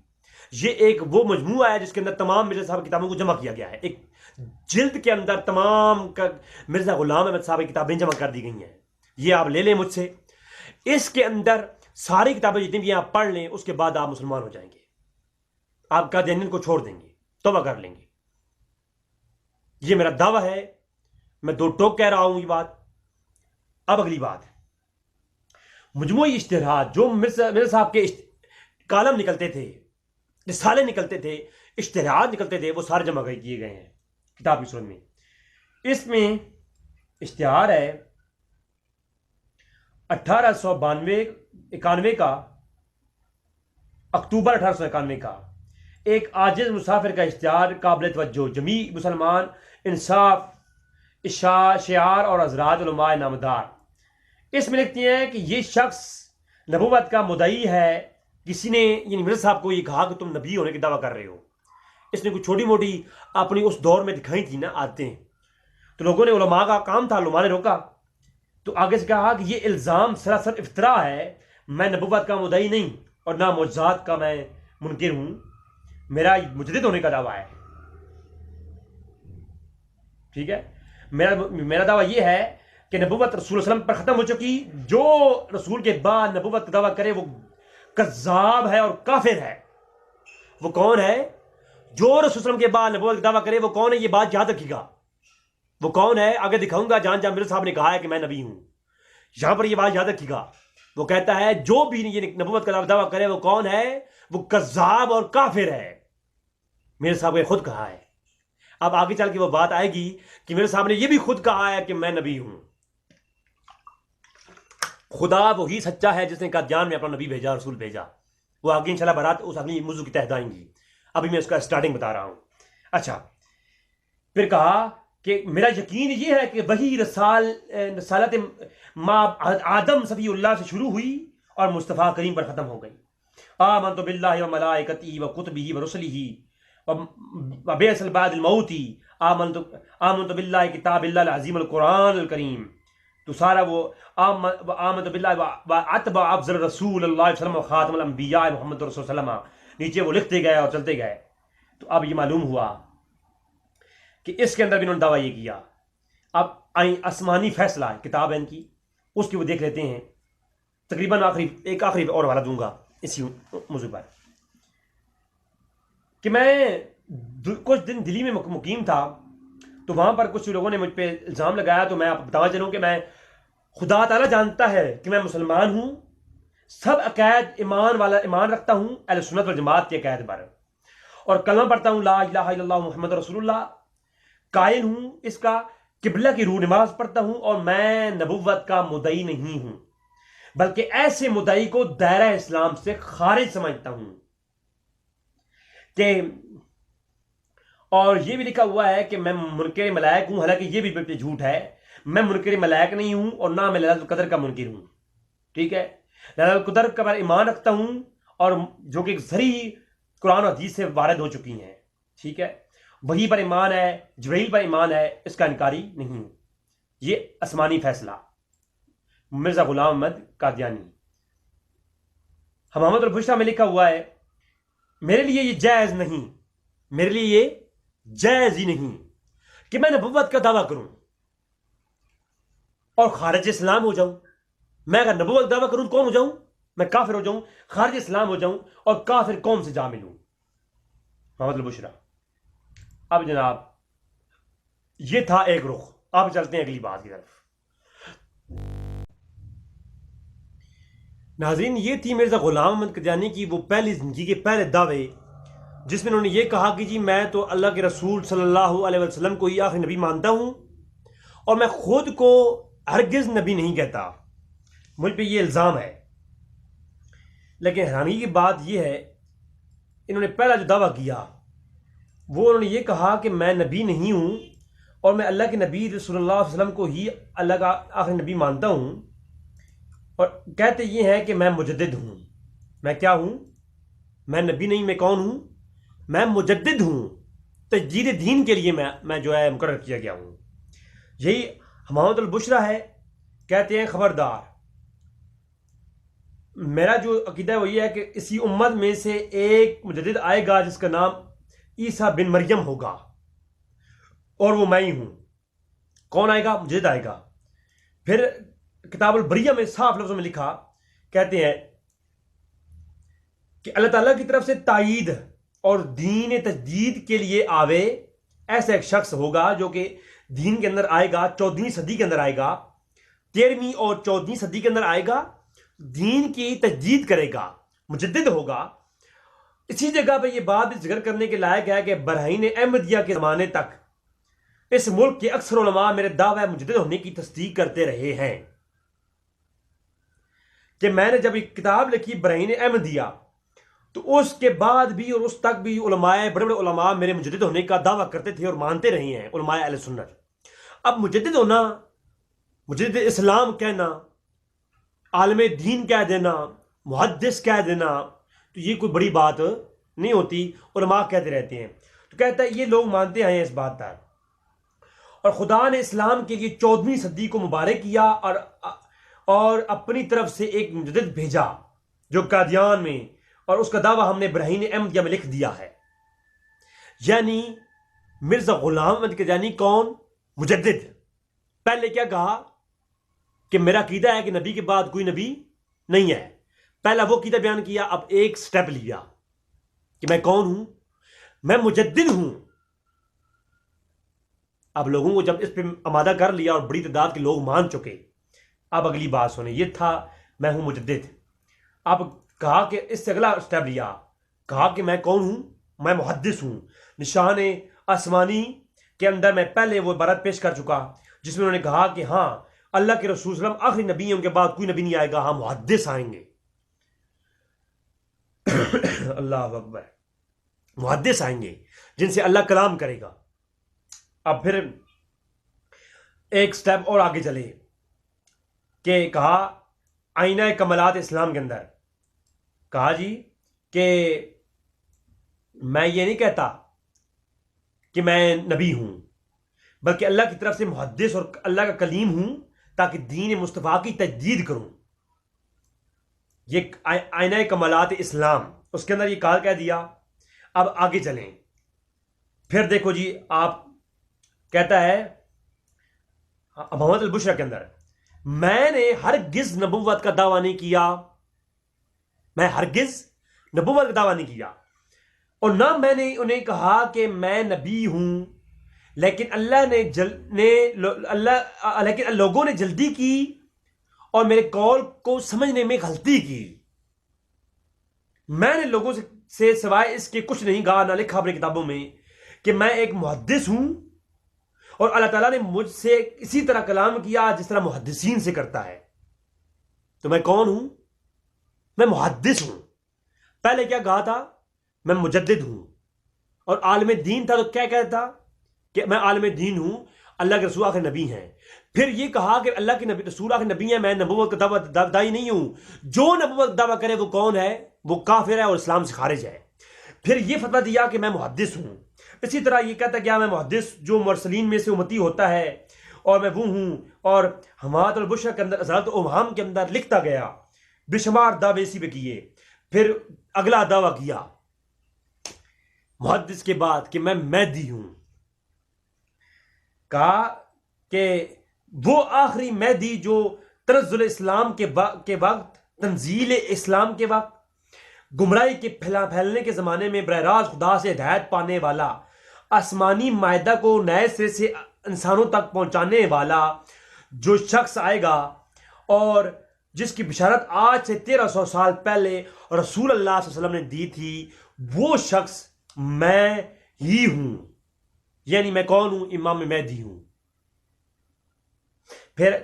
یہ ایک وہ مجموعہ ہے جس کے اندر تمام مرزا صاحب کی کتابوں کو جمع کیا گیا ہے. ایک جلد کے اندر تمام مرزا غلام احمد صاحب کی کتابیں جمع کر دی گئی ہیں. یہ آپ لے لیں مجھ سے. اس کے اندر ساری کتابیں جتنی بھی آپ پڑھ لیں اس کے بعد آپ مسلمان ہو جائیں گے. آپ قادیانیت کو چھوڑ دیں گے، توبہ کر لیں گے. یہ میرا دعویٰ ہے، میں دو ٹوک کہہ رہا ہوں یہ بات. اب اگلی بات، مجموعی اشتہارات جو مرزا صاحب کے کالم نکلتے تھے، رسالے نکلتے تھے، اشتہارات نکلتے تھے، وہ سارے جمع کیے گئے ہیں کتاب کی صورت میں. اس میں اشتہار ہے 1891 کا، اکتوبر 1891 کا، ایک عاجز مسافر کا اشتہار قابل توجہ، جمیع مسلمان انصاف شعار اور حضرات علماء نامدار. اس میں لکھتے ہیں کہ یہ شخص نبوت کا مدعی ہے. کسی نے یعنی مرزا صاحب کو یہ کہا کہ تم نبی ہونے کی دعویٰ کر رہے ہو. اس نے کوئی چھوٹی موٹی اپنی اس دور میں دکھائی تھی نا عادتیں، تو لوگوں نے علماء کا کام تھا، علماء نے روکا تو آگے سے کہا کہ یہ الزام سراسر افتراء ہے، میں نبوت کا مدعی نہیں اور نہ معجزات کا میں منکر ہوں، میرا مجدد ہونے کا دعویٰ ہے. ٹھیک ہے، میرا دعویٰ یہ ہے کہ نبوت رسول صلی اللہ علیہ وسلم پر ختم ہو چکی. جو رسول کے بعد نبوت کا دعویٰ کرے وہ کذاب ہے اور کافر ہے. وہ کون ہے جو رسول صلی اللہ علیہ وسلم کے بعد نبوت کا دعویٰ کرے؟ وہ کون ہے؟ یہ بات یاد رکھیے گا. وہ کون ہے آگے دکھاؤں گا. جہاں مرزا صاحب نے کہا ہے کہ میں نبی ہوں، یہاں پر یہ بات یاد رکھیے گا. وہ کہتا ہے جو بھی یہ نبوت کا دعویٰ کرے وہ کون ہے؟ وہ کذاب اور کافر ہے. میرے صاحب نے خود کہا ہے. اب آگے چل کے وہ بات آئے گی کہ میرے صاحب نے یہ بھی خود کہا ہے کہ میں نبی ہوں. خدا وہی سچا ہے جس نے قادیان میں اپنا نبی بھیجا، رسول بھیجا. وہ آگے انشاءاللہ برات اس اگلی موضوع کی تحت آئیں گی. ابھی میں اس کا سٹارٹنگ بتا رہا ہوں. اچھا، پھر کہا کہ میرا یقین یہ ہے کہ وہی رسالت آدم صفی اللہ سے شروع ہوئی اور مصطفیٰ کریم پر ختم ہو گئی. آمنت باللہ و ملائکتہ و کتبہ و رسلہ و بعث بعد الموت. آمنت باللہ کتاب اللہ العظیم القرآن الکریم. تو سارا وہ آمنت باللہ و اتبع افضل رسول اللہ علیہ وسلم و خاتم الانبیاء محمد رسول صلی اللہ علیہ وسلم. نیچے وہ لکھتے گئے اور چلتے گئے. تو اب یہ معلوم ہوا کہ اس کے اندر بھی انہوں نے دعویٰ یہ کیا. اب آئیں آسمانی فیصلہ کتاب ہے ان کی، اس کی وہ دیکھ لیتے ہیں. تقریباً ایک آخری اور حوالہ دوں گا اسی موضوع پر کہ میں کچھ دن دلی میں مقیم تھا، تو وہاں پر کچھ لوگوں نے مجھ پہ الزام لگایا. تو میں آپ بتانا چلوں کہ میں خدا تعالیٰ جانتا ہے کہ میں مسلمان ہوں، سب عقائد ایمان رکھتا ہوں اہل سنت والجماعت کے عقائد پر، اور کلمہ پڑھتا ہوں لا الہ الا اللہ محمد رسول اللہ. قائل ہوں اس کا، قبلہ کی روح نماز پڑھتا ہوں، اور میں نبوت کا مدعی نہیں ہوں، بلکہ ایسے مدعی کو دائرہ اسلام سے خارج سمجھتا ہوں. کہ اور یہ بھی لکھا ہوا ہے کہ میں منکر ملائک ہوں، حالانکہ یہ بھی بالکل جھوٹ ہے. میں منکر ملائک نہیں ہوں اور نہ میں لیلۃ القدر کا منکر ہوں. ٹھیک ہے، لیلۃ القدر کا میں ایمان رکھتا ہوں، اور جو کہ صریح قرآن و حدیث سے وارد ہو چکی ہیں. ٹھیک ہے، وہی پر ایمان ہے، جبرائیل پر ایمان ہے، اس کا انکاری نہیں ہوں. یہ آسمانی فیصلہ مرزا غلام احمد قادیانی. حمامت البشریٰ میں لکھا ہوا ہے میرے لیے یہ جائز نہیں، میرے لیے یہ جائز ہی نہیں کہ میں نبوت کا دعویٰ کروں اور خارج اسلام ہو جاؤں. میں اگر نبوت کا دعویٰ کروں کون ہو جاؤں؟ میں کافر ہو جاؤں، خارج اسلام ہو جاؤں اور کافر قوم سے جا ملوں. محمد البشریٰ. اب جناب یہ تھا ایک رخ. اب چلتے ہیں اگلی بات کی طرف. ناظرین، یہ تھی مرزا غلام احمد قادیانی کی وہ پہلی زندگی کے پہلے دعوے، جس میں انہوں نے یہ کہا کہ جی میں تو اللہ کے رسول صلی اللہ علیہ وسلم کو ہی آخری نبی مانتا ہوں، اور میں خود کو ہرگز نبی نہیں کہتا. مجھ پہ یہ الزام ہے. لیکن حیرانی کی بات یہ ہے، انہوں نے پہلا جو دعویٰ کیا وہ انہوں نے یہ کہا کہ میں نبی نہیں ہوں، اور میں اللہ کے نبی رسول اللہ علیہ وسلم کو ہی اللہ کا آخری نبی مانتا ہوں. اور کہتے یہ ہیں کہ میں مجدد ہوں. میں کیا ہوں؟ میں نبی نہیں. میں کون ہوں؟ میں مجدد ہوں. تجدید دین کے لیے میں جو ہے مقرر کیا گیا ہوں. یہی حمامت البشریٰ ہے. کہتے ہیں خبردار، میرا جو عقیدہ ہے وہ یہ ہے کہ اسی امت میں سے ایک مجدد آئے گا جس کا نام عیسیٰ بن مریم ہوگا، اور وہ میں ہی ہوں. کون آئے گا؟ مجدد آئے گا. پھر کتاب البریہ میں صاف لفظوں میں لکھا، کہتے ہیں کہ اللہ تعالیٰ کی طرف سے تائید اور دین تجدید کے لیے آوے ایسا ایک شخص ہوگا جو کہ دین کے اندر آئے گا، 14ویں صدی کے اندر آئے گا، 13ویں اور 14ویں صدی کے اندر آئے گا، دین کی تجدید کرے گا، مجدد ہوگا. اسی جگہ پہ یہ بات ذکر کرنے کے لائق ہے کہ برہین احمدیہ کے زمانے تک اس ملک کے اکثر علماء میرے دعوی مجدد ہونے کی تصدیق کرتے رہے ہیں. کہ میں نے جب ایک کتاب لکھی برہین احمدیہ، تو اس کے بعد بھی اور اس تک بھی علماء، بڑے بڑے علماء میرے مجدد ہونے کا دعویٰ کرتے تھے اور مانتے رہے ہیں، علماء اہل سنت. اب مجدد ہونا، مجدد اسلام کہنا، عالم دین کہہ دینا، محدث کہہ دینا، تو یہ کوئی بڑی بات نہیں ہوتی. علماء کہتے رہتے ہیں. تو کہتا ہے یہ لوگ مانتے ہیں اس بات پر. اور خدا نے اسلام کے لیے 14ویں صدی کو مبارک کیا اور اپنی طرف سے ایک مجدد بھیجا جو قادیان میں، اور اس کا دعویٰ ہم نے براہین احمدیہ میں لکھ دیا ہے. یعنی مرزا غلام احمد قادیانی کون؟ مجدد. پہلے کیا کہا کہ میرا عقیدہ ہے کہ نبی کے بعد کوئی نبی نہیں ہے. پہلا وہ عقیدہ بیان کیا، اب ایک سٹیپ لیا کہ میں کون ہوں؟ میں مجدد ہوں. اب لوگوں کو جب اس پہ آمادہ کر لیا اور بڑی تعداد کے لوگ مان چکے، اب اگلی بات سنیں. یہ تھا میں ہوں مجدد. اب کہا کہ اس سے اگلا سٹیپ لیا، کہا کہ میں کون ہوں؟ میں محدث ہوں. نشان آسمانی کے اندر میں پہلے وہ عبارت پیش کر چکا جس میں انہوں نے کہا کہ ہاں اللہ کے رسول صلی اللہ علیہ وسلم آخری نبی ہیں، ان کے بعد کوئی نبی نہیں آئے گا، ہاں محدث آئیں گے. اللہ اکبر. محدث آئیں گے جن سے اللہ کلام کرے گا. اب پھر ایک سٹیپ اور آگے چلے کہ کہا آئینہ کمالات اسلام کے اندر کہا جی کہ میں یہ نہیں کہتا کہ میں نبی ہوں، بلکہ اللہ کی طرف سے محدث اور اللہ کا کلیم ہوں تاکہ دین مصطفیٰ کی تجدید کروں. یہ آئینہ کمالات اسلام، اس کے اندر یہ کہا کہہ دیا. اب آگے چلیں. پھر دیکھو جی، آپ کہتا ہے محمد البشرا کے اندر میں نے ہرگز نبوت کا دعویٰ نہیں کیا، میں ہرگز نبوت کا دعویٰ نہیں کیا، اور نہ میں نے انہیں کہا کہ میں نبی ہوں، لیکن لیکن لوگوں نے جلدی کی اور میرے قول کو سمجھنے میں غلطی کی. میں نے لوگوں سے سوائے اس کے کچھ نہیں کہا، نہ لکھا اپنی کتابوں میں کہ میں ایک محدث ہوں، اور اللہ تعالیٰ نے مجھ سے اسی طرح کلام کیا جس طرح محدثین سے کرتا ہے. تو میں کون ہوں؟ میں محدث ہوں. پہلے کیا کہا تھا؟ میں مجدد ہوں. اور عالم دین تھا تو کیا کہتا کہ میں عالم دین ہوں، اللہ کے رسول آخر نبی ہیں. پھر یہ کہا کہ اللہ کے نبی رسول آخر نبی ہیں، میں نبوت کا دعویٰ نہیں ہوں. جو نبوت کا دعویٰ کرے وہ کون ہے؟ وہ کافر ہے اور اسلام سے خارج ہے. پھر یہ فتویٰ دیا کہ میں محدث ہوں. اسی طرح یہ کہتا کہ میں محدث جو مرسلین میں سے امتی ہوتا ہے اور میں وہ ہوں. اور حماد البشرا کے اندر ازالت اوہام کے اندر لکھتا گیا، بے شمار دعوے اسی پہ کیے. پھر اگلا دعویٰ کیا محدث کے بعد کہ میں مہدی ہوں. کہا کہ وہ آخری مہدی جو تنزل اسلام کے وقت، تنزیل اسلام کے وقت، گمراہی کے پھیلنے کے زمانے میں براہ راست خدا سے ہدایت پانے والا، آسمانی معاہدہ کو نئے سرے سے انسانوں تک پہنچانے والا جو شخص آئے گا، اور جس کی بشارت آج سے 1300 سال پہلے رسول اللہ صلی اللہ علیہ وسلم نے دی تھی، وہ شخص میں ہی ہوں. یعنی میں کون ہوں؟ امام مہدی ہوں. پھر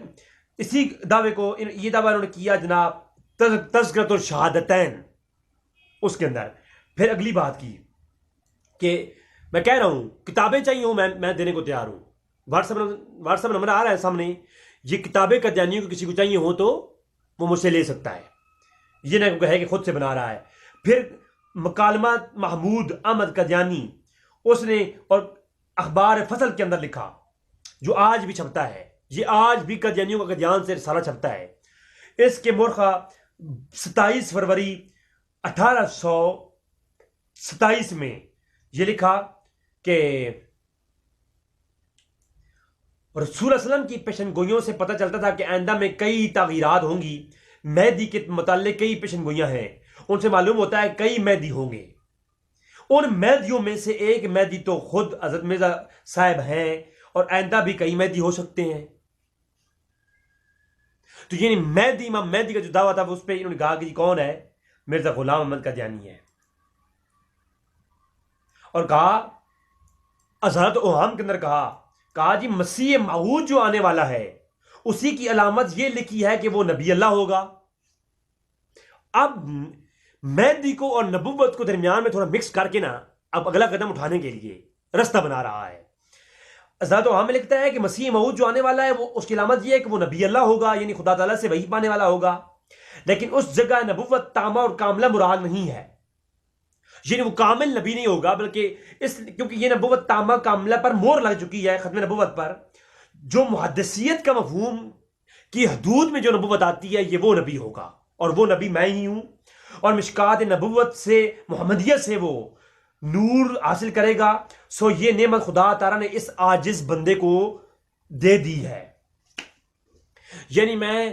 اسی دعوے کو، یہ دعویٰ انہوں نے کیا جناب تذکرۃ الشہادتین، اس کے اندر پھر اگلی بات کی کہ میں کہہ رہا ہوں کتابیں چاہیے ہوں، میں دینے کو تیار ہوں. واٹس ایپ نمبر آ رہا ہے سامنے. یہ کتابیں قادیانیوں کو کسی کو چاہیے ہوں تو وہ مجھ سے لے سکتا ہے، یہ نہ کہے کہ خود سے بنا رہا ہے. پھر مکالمات محمود احمد قادیانی، اس نے اور اخبار فصل کے اندر لکھا جو آج بھی چھپتا ہے. یہ آج بھی قادیانیوں کا قادیان سے رسالہ چھپتا ہے. اس کے مرخہ 27 فروری 1827 میں یہ لکھا کہ رسول صلی اللہ علیہ وسلم کی پیشن گوئیوں سے پتہ چلتا تھا کہ آئندہ میں کئی تغیرات ہوں گی. مہدی کے متعلق کئی پیشن گوئیاں ہیں، ان سے معلوم ہوتا ہے کئی مہدی ہوں گے. ان مہدیوں میں سے ایک مہدی تو خود حضرت مرزا صاحب ہیں، اور آئندہ بھی کئی مہدی ہو سکتے ہیں. تو یعنی مہدی، امام مہدی کا جو دعویٰ تھا اس پہ انہوں نے کہا کہ کون ہے؟ مرزا غلام احمد قادیانی ہے. اور کہا ازالت اوہام کے اندر کہا جی مسیح موعود جو آنے والا ہے اسی کی علامت یہ لکھی ہے کہ وہ نبی اللہ ہوگا. اب مہدی کو اور نبوت کو درمیان میں تھوڑا مکس کر کے نا اب اگلا قدم اٹھانے کے لیے رستہ بنا رہا ہے. ازالت اوہام میں لکھتا ہے کہ مسیح موعود جو آنے والا ہے وہ اس کی علامت یہ ہے کہ وہ نبی اللہ ہوگا، یعنی خدا تعالیٰ سے وحی پانے والا ہوگا. لیکن اس جگہ نبوت تامہ اور کاملہ مراد نہیں ہے، یعنی وہ کامل نبی نہیں ہوگا، بلکہ کیونکہ یہ نبوت تامہ کاملہ پر مور لگ چکی ہے ختم نبوت پر، جو محدثیت کا مفہوم کی حدود میں جو نبوت آتی ہے یہ وہ نبی ہوگا، اور وہ نبی میں ہی ہوں، اور مشکات نبوت سے محمدیت سے وہ نور حاصل کرے گا. سو یہ نعمت خدا تعالیٰ نے اس عاجز بندے کو دے دی ہے. یعنی میں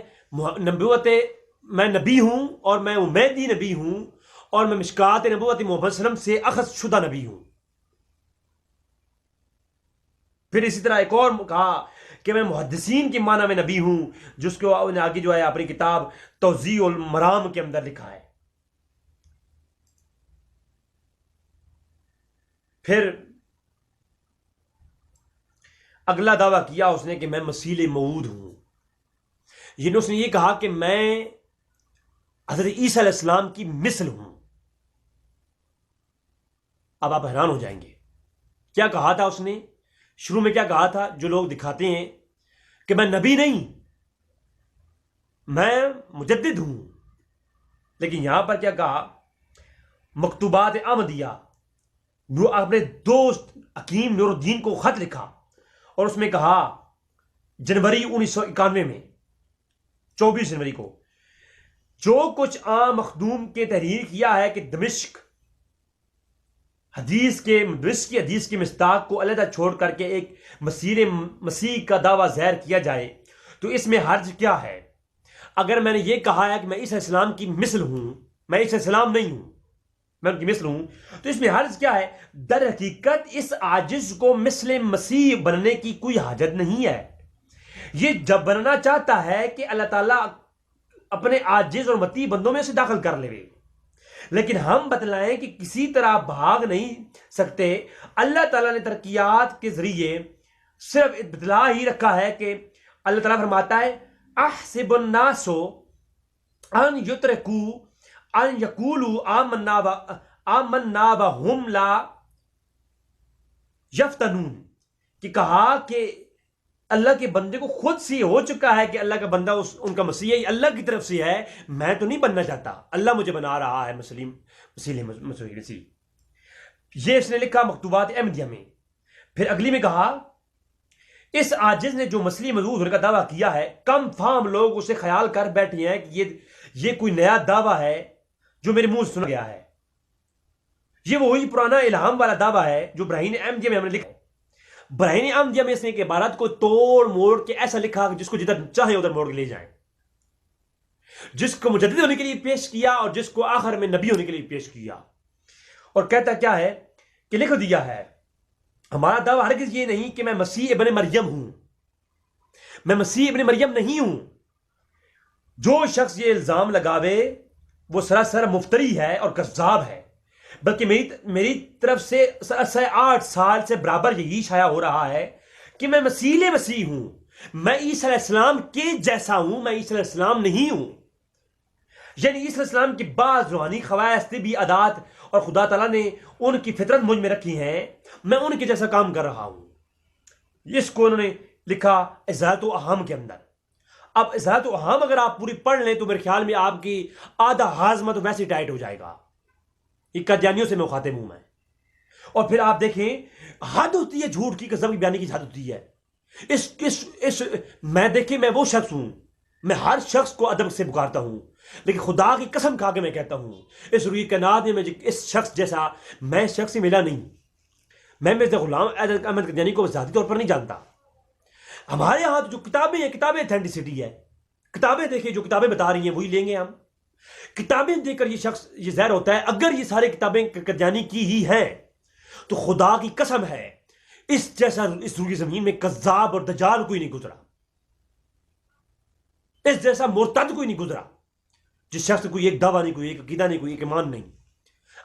نبی ہوں، اور میں امیدی نبی ہوں، اور میں مشکات نبوت محمد صلی اللہ علیہ وسلم سے اخذ شدہ نبی ہوں. پھر اسی طرح ایک اور کہا کہ میں محدثین کے معنی میں نبی ہوں، جس کو آگے جو ہے اپنی کتاب توضیح المرام کے اندر لکھا ہے. پھر اگلا دعویٰ کیا اس نے کہ میں مسیح موعود ہوں. یعنی اس نے یہ کہا کہ میں حضرت عیسیٰ علیہ السلام کی مثل ہوں. اب آپ حیران ہو جائیں گے کیا کہا تھا اس نے. شروع میں کیا کہا تھا؟ جو لوگ دکھاتے ہیں کہ میں نبی نہیں، میں مجدد ہوں، لیکن یہاں پر کیا کہا؟ مکتوبات احمدیہ، اپنے دوست حکیم نور الدین کو خط لکھا، اور اس میں کہا جنوری 1991 میں 24 جنوری کو جو کچھ عام مخدوم کے تحریر کیا ہے کہ دمشق کی حدیث کی مصداق کو علیحدہ چھوڑ کر کے ایک مسیح کا دعویٰ ظاہر کیا جائے تو اس میں حرج کیا ہے؟ اگر میں نے یہ کہا ہے کہ میں عیسیٰ السلام کی مثل ہوں، میں عیسیٰ السلام نہیں ہوں، میں ان کی مثل ہوں، تو اس میں حرج کیا ہے؟ در حقیقت اس عاجز کو مثل مسیح بننے کی کوئی حاجت نہیں ہے. یہ جب بننا چاہتا ہے کہ اللہ تعالیٰ اپنے عاجز اور متی بندوں میں سے داخل کر لے، لیکن ہم بتلائیں کہ کسی طرح بھاگ نہیں سکتے. اللہ تعالیٰ نے ترقیات کے ذریعے صرف اطلاع ہی رکھا ہے کہ اللہ تعالیٰ فرماتا ہے احسب الناس ان یترکوا ان یقولوا آمنا وهم لا یفتنون، کہ کہا کہ اللہ کے بندے کو خود سے ہو چکا ہے کہ اللہ کا بندہ ان کا مسیح ہے، اللہ کی طرف سے ہے، میں تو نہیں بننا چاہتا، اللہ مجھے بنا رہا ہے مسیح. یہ اس نے لکھا مکتوبات احمدیہ میں. پھر اگلی میں کہا اس عاجز نے جو مسیح موعود ہونے کا دعویٰ کیا ہے، کم فہم لوگ اسے خیال کر بیٹھے ہیں کہ یہ کوئی نیا دعویٰ ہے جو میرے منہ سے سنا گیا ہے. یہ وہی پرانا الہام والا دعویٰ ہے جو براہین احمدیہ میں ہم نے لکھا. براہین احمدیہ میں اس نے ایک عبارت کو توڑ موڑ کے ایسا لکھا کہ جس کو جدھر چاہے ادھر موڑ کے لے جائیں، جس کو مجدد ہونے کے لیے پیش کیا اور جس کو آخر میں نبی ہونے کے لیے پیش کیا. اور کہتا کیا ہے کہ لکھ دیا ہے ہمارا دعویٰ ہرگز یہ نہیں کہ میں مسیح ابن مریم ہوں، میں مسیح ابن مریم نہیں ہوں. جو شخص یہ الزام لگاوے وہ سراسر مفتری ہے اور کذاب ہے، بلکہ میری طرف سے 8 سال سے برابر یہی شائع ہو رہا ہے کہ میں مسیح ہوں، میں عیسیٰ علیہ السلام کے جیسا ہوں، میں عیسیٰ علیہ السلام نہیں ہوں. یعنی عیسیٰ علیہ السلام کی بعض روحانی خواص طبی عادات اور خدا تعالیٰ نے ان کی فطرت مجھ میں رکھی ہیں، میں ان کے جیسا کام کر رہا ہوں. اس کو انہوں نے لکھا ازالت و اہم کے اندر. اب ازالت و اہم اگر آپ پوری پڑھ لیں تو میرے خیال میں آپ کی آدھا ہاضمہ تو ویسے ٹائٹ ہو جائے گا. یہ قادیانیوں سے میں مخاطب ہوں میں. اور پھر آپ دیکھیں حد ہوتی ہے جھوٹ کی، قسم کی بیانی کی حد ہوتی ہے. میں وہ شخص ہوں، میں ہر شخص کو ادب سے پکارتا ہوں، لیکن خدا کی قسم کھا کے میں کہتا ہوں اس روئی کائنات میں اس شخص جیسا میں شخص ملا نہیں. میں مرزا غلام احمد قادیانی کو ذاتی طور پر نہیں جانتا. ہمارے ہاں جو کتابیں ہیں، کتابیں اتھینٹسٹی ہے. کتابیں دیکھیں، جو کتابیں بتا رہی ہیں وہی لیں گے ہم. کتابیں دیکھ کر یہ شخص یہ ظاہر ہوتا ہے اگر یہ سارے کتابیں قادیانی کی ہی ہیں تو خدا کی قسم ہے اس جیسا اس روئی زمین میں کذاب اور دجال کوئی نہیں گزرا، اس جیسا مرتد کوئی نہیں گزرا جس شخص کوئی ایک دعویٰ نہیں، کوئی ایک عقیدہ نہیں، کوئی ایک ایمان نہیں.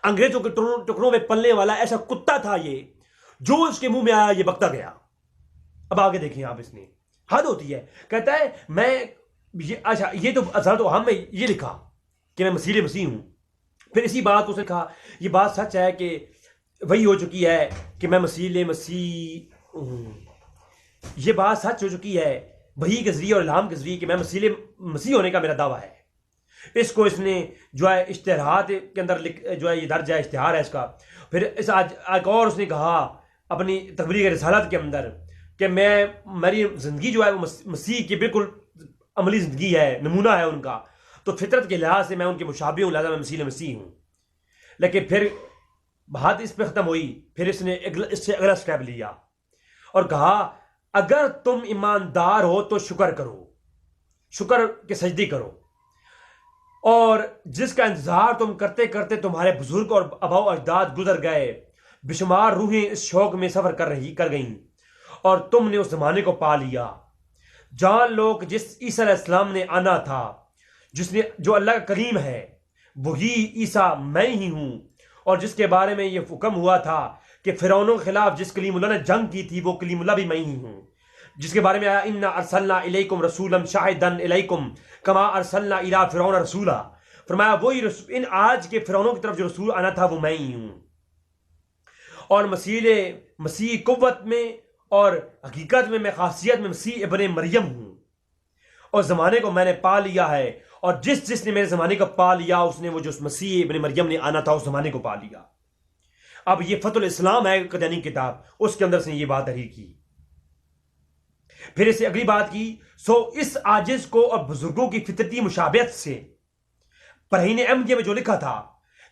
انگریزوں کے ٹکڑوں میں پلنے والا ایسا کتا تھا یہ، جو اس کے منہ میں آیا یہ بکتا گیا. اب آگے دیکھیں آپ، اس نے حد ہوتی ہے. کہتا ہے میں اچھا یہ تو ازالت و ہم میں یہ لکھا کہ میں مسیح ہوں. پھر اسی بات کو اس نے کہا یہ بات سچ ہے کہ وہی ہو چکی ہے کہ میں مسیح ہوں. یہ بات سچ ہو چکی ہے وحی کے ذریعے اور الہام کے ذریعے کہ میں مسیح ہونے کا میرا دعویٰ ہے. اس کو اس نے جو ہے اشتہارات کے اندر جو ہے یہ درج ہے، اشتہار ہے اس کا. پھر ایک اور اس نے کہا اپنی تبلیغ رسالت کے اندر کہ میری زندگی جو ہے وہ مسیح کی بالکل عملی زندگی ہے، نمونہ ہے ان کا، تو فطرت کے لحاظ سے میں ان کے مشابہ ہوں، لہٰذا میں مسیح ہوں. لیکن پھر بات اس پہ ختم ہوئی، پھر اس نے اس سے اگلا سٹیپ لیا اور کہا اگر تم ایماندار ہو تو شکر کرو، شکر کے سجدی کرو، اور جس کا انتظار تم کرتے کرتے تمہارے بزرگ اور آباء و اجداد گزر گئے، بے شمار روحیں اس شوق میں سفر کر گئیں اور تم نے اس زمانے کو پا لیا. جان لو کہ جس عیسیٰ علیہ السلام نے آنا تھا، جو اللہ کا کلیم ہے، وہی عیسیٰ میں ہی ہوں، اور جس کے بارے میں یہ حکم ہوا تھا کہ فرعونوں کے خلاف جس کلیم اللہ نے جنگ کی تھی وہ کلیم اللہ بھی میں ہی ہوں، جس کے بارے میں آیا انا ارسلنا الیکم رسولا شاہدا الیکم کما ارسلنا الی فرعون رسولا، فرمایا وہی ان آج کے فرعونوں کی طرف جو رسول آنا تھا وہ میں ہی ہوں. اور مسیح قوت میں اور حقیقت میں خاصیت میں مسیح ابن مریم ہوں، اور زمانے کو میں نے پا لیا ہے، اور جس نے میرے زمانے کو پا لیا اس نے وہ جو مسیح ابن مریم نے آنا تھا اس زمانے کو پا لیا. اب یہ فتح الاسلام ہے قدیانی کتاب، اس کے اندر سے یہ بات تحریر کی. پھر اسے اگلی بات کی، سو اس عاجز کو اور بزرگوں کی فطرتی مشابہت سے برہین احمدیہ میں جو لکھا تھا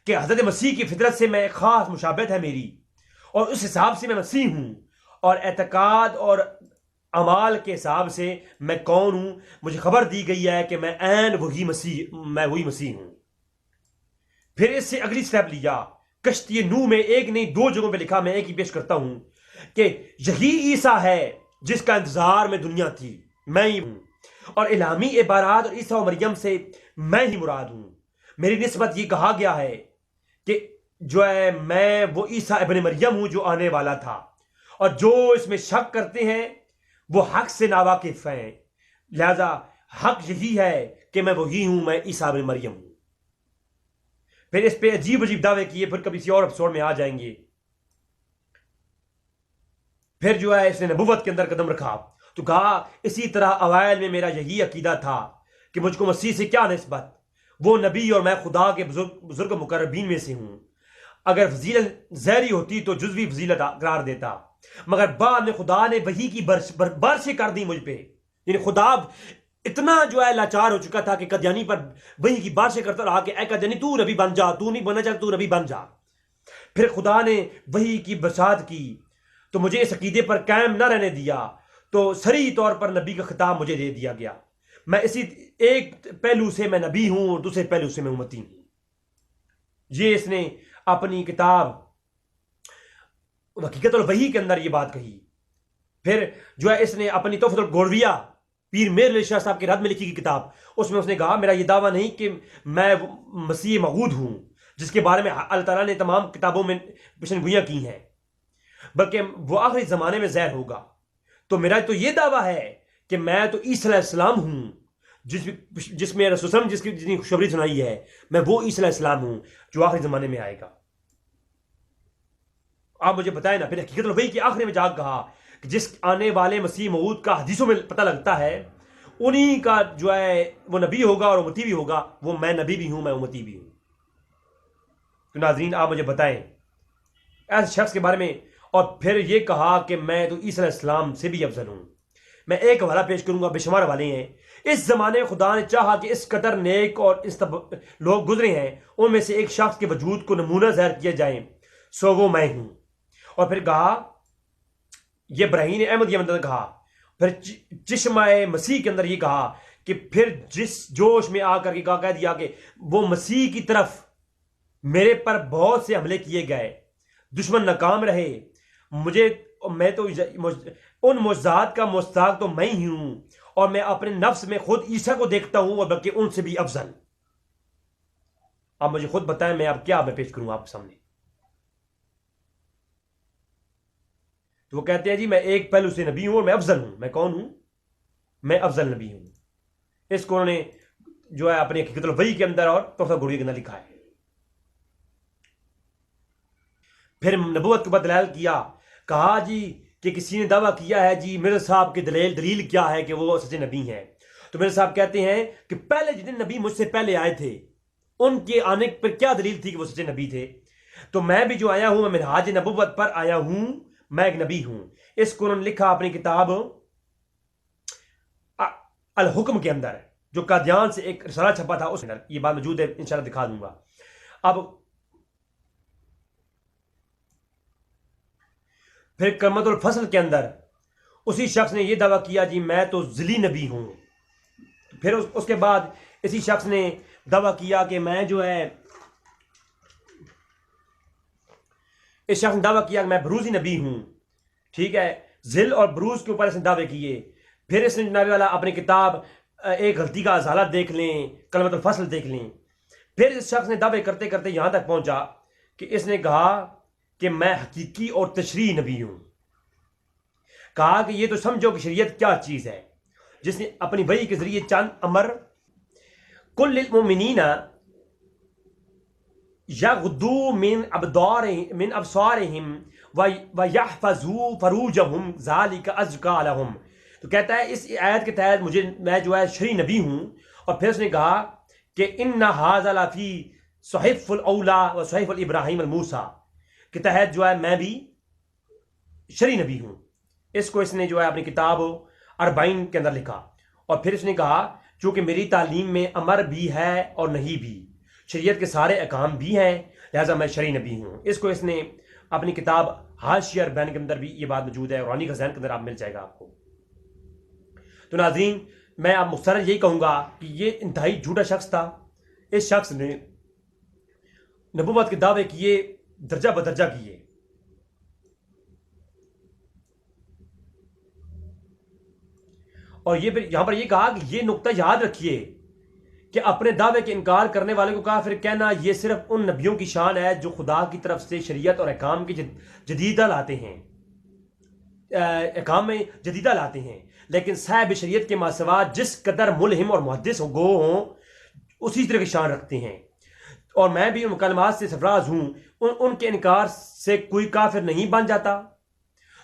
کہ حضرت مسیح کی فطرت سے میں خاص مشابہت ہے میری، اور اس حساب سے میں مسیح ہوں، اور اعتقاد اور اعمال کے حساب سے میں کون ہوں، مجھے خبر دی گئی ہے کہ میں وہی مسیح ہوں. پھر اس سے اگلی سٹیپ لیا، کشتی نوح میں ایک نہیں دو جگہوں پہ لکھا، میں ایک ہی پیش کرتا ہوں کہ یہی عیسیٰ ہے جس کا انتظار میں دنیا تھی، میں ہی ہوں، اور الہامی عبارات اور عیسیٰ و مریم سے میں ہی مراد ہوں. میری نسبت یہ کہا گیا ہے کہ جو ہے میں وہ عیسیٰ ابن مریم ہوں جو آنے والا تھا، اور جو اس میں شک کرتے ہیں وہ حق سے ناواقف ہیں، لہذا حق یہی ہے کہ میں وہی ہوں، میں عیسیٰ ابن مریم ہوں. پھر اس پہ عجیب دعوے کیے، پھر کبھی کسی اور ایپیسوڈ میں آ جائیں گے. پھر جو ہے اس نے نبوت کے اندر قدم رکھا تو کہا اسی طرح اوائل میں میرا یہی عقیدہ تھا کہ مجھ کو مسیح سے کیا نسبت، وہ نبی اور میں خدا کے بزرگ مقربین میں سے ہوں. اگر فضیلت ظاہری ہوتی تو جزوی فضیلت قرار دیتا، مگر بعد میں خدا نے وحی کی بارشیں کر دی مجھ پہ. یعنی خدا اتنا جو ہے لاچار ہو چکا تھا کہ قادیانی پر وحی کی بارشیں کرتا رہا کہ اے قادیانی تو نبی بن جا، تو نہیں بننا چاہتا تو نبی بن جا. پھر خدا نے وحی کی برسات کی تو مجھے اس عقیدے پر قائم نہ رہنے دیا، تو صریح طور پر نبی کا خطاب مجھے دے دیا گیا. میں اسی ایک پہلو سے میں نبی ہوں اور دوسرے پہلو سے میں امتی ہوں. یہ اس نے اپنی کتاب حقیقت الوحی کے اندر یہ بات کہی. پھر جو ہے اس نے اپنی تحفۃ الگورویہ پیر میر علی شاہ صاحب کے رد میں لکھی کی کتاب، اس میں اس نے کہا میرا یہ دعویٰ نہیں کہ میں مسیح موعود ہوں جس کے بارے میں اللہ تعالیٰ نے تمام کتابوں میں پیشن گوئیاں کی ہیں، بلکہ وہ آخری زمانے میں ظاہر ہوگا. تو میرا تو یہ دعویٰ ہے کہ میں تو عیسیٰ علیہ السلام ہوں جس میں رسول وسلم جتنی خوشخبری سنائی ہے، میں وہ عیسیٰ علیہ السلام ہوں جو آخری زمانے میں آئے گا. آپ مجھے بتائیں نا. پھر حقیقت الوحی کے آخری میں جا کہا کہ جس آنے والے مسیح موعود کا حدیثوں میں پتہ لگتا ہے انہی کا جو ہے وہ نبی ہوگا اور امتی بھی ہوگا، وہ میں نبی بھی ہوں میں امتی بھی ہوں. تو ناظرین آپ مجھے بتائیں ایسے شخص کے بارے میں. اور پھر یہ کہا کہ میں تو عیسیٰ علیہ السلام سے بھی افضل ہوں. میں ایک حوالہ پیش کروں گا، بے شمار حوالے ہیں. اس زمانے خدا نے چاہا کہ اس قدر نیک اور اس لوگ گزرے ہیں، ان میں سے ایک شخص کے وجود کو نمونہ ظاہر کیا جائے، سو وہ میں ہوں. اور پھر کہا یہ برہین احمدیہ میں کہا، پھر چشمہ مسیح کے اندر یہ کہا کہ پھر جس جوش میں آ کر کے کہہ دیا کہ وہ مسیح کی طرف میرے پر بہت سے حملے کیے گئے، دشمن ناکام رہے، میں تو ان معجزات کا مستحق تو میں ہی ہوں، اور میں اپنے نفس میں خود عیسیٰ کو دیکھتا ہوں اور بلکہ ان سے بھی افضل. آپ مجھے خود بتائیں میں اب کیا میں پیش کروں آپ کے سامنے. تو وہ کہتے ہیں جی میں ایک پہلو سے نبی ہوں اور میں افضل ہوں. میں کون ہوں؟ میں افضل نبی ہوں. اس کو انہوں نے جو ہے اپنے حقیقت الوحی کے اندر اور تحفۃ الگورویہ کے اندر لکھا ہے. پھر نبوت کے بعد دلائل کیا، کہا جی کہ کسی نے دعویٰ کیا ہے جی مرزا صاحب کی دلیل کیا ہے کہ وہ سچے نبی ہیں. تو مرزا صاحب کہتے ہیں کہ پہلے جتنے نبی مجھ سے پہلے آئے تھے ان کے آنے پر کیا دلیل تھی کہ وہ سچے نبی تھے. تو میں بھی جو آیا ہوں میں منہاج نبوت پر آیا ہوں، میں ایک نبی ہوں. اس کو انہوں نے لکھا اپنی کتاب الحکم کے اندر، جو قادیان سے ایک رسالہ چھپا تھا اس اندر یہ بات موجود ہے، انشاءاللہ دکھا دوں گا۔ اب پھر کلمۃ الفصل کے اندر اسی شخص نے یہ دعویٰ کیا جی میں تو ذلی نبی ہوں۔ پھر اس کے بعد اسی شخص نے دعویٰ کیا کہ میں جو ہے، اس شخص نے دعویٰ کیا کہ میں بروزی نبی ہوں، ٹھیک ہے، ذل اور بروز کے اوپر اس نے دعوے کیے۔ پھر اس نے جناب والا اپنی کتاب ایک غلطی کا ازالہ دیکھ لیں، کلمۃ الفصل دیکھ لیں۔ پھر اس شخص نے دعوے کرتے کرتے یہاں تک پہنچا کہ اس نے کہا کہ میں حقیقی اور تشریعی نبی ہوں۔ کہا کہ یہ تو سمجھو کہ شریعت کیا چیز ہے، جس نے اپنی وحی کے ذریعے چند امر کل للمؤمنین یغضوا من ابصارہم ویحفظوا فروجہم ذالک ازکی لہم۔ تو کہتا ہے اس آیت کے تحت میں جو ہے شرعی نبی ہوں۔ اور پھر اس نے کہا کہ ان ھذا لفی صحف الاولیاء و صحف الابراہیم الموسیٰ کے تحت جو ہے میں بھی شرعی نبی ہوں۔ اس کو اس نے جو ہے اپنی کتاب 40 کے اندر لکھا۔ اور پھر اس نے کہا چونکہ میری تعلیم میں امر بھی ہے اور نہیں بھی، شریعت کے سارے احکام بھی ہیں، لہذا میں شرعی نبی ہوں۔ اس کو اس نے اپنی کتاب حاشیہ 40 کے اندر بھی یہ بات موجود ہے، روحانی خزائن کے اندر آپ مل جائے گا آپ کو۔ تو ناظرین میں اب مختصراً یہی کہوں گا کہ یہ انتہائی جھوٹا شخص تھا۔ اس شخص نے نبوت کے دعوے کیے، درجہ بدرجہ کیے۔ اور یہ پھر یہاں پر یہ کہا کہ یہ نقطہ یاد رکھیے کہ اپنے دعوے کے انکار کرنے والے کو کافر کہنا یہ صرف ان نبیوں کی شان ہے جو خدا کی طرف سے شریعت اور احکام کی جدیدہ لاتے ہیں، احکام میں جدیدہ لاتے ہیں، لیکن صاحب شریعت کے ماسوا جس قدر ملہم اور محدث گو ہوں اسی طرح کی شان رکھتے ہیں۔ اور میں بھی ان مکالمات سے سرفراز ہوں، ان کے انکار سے کوئی کافر نہیں بن جاتا۔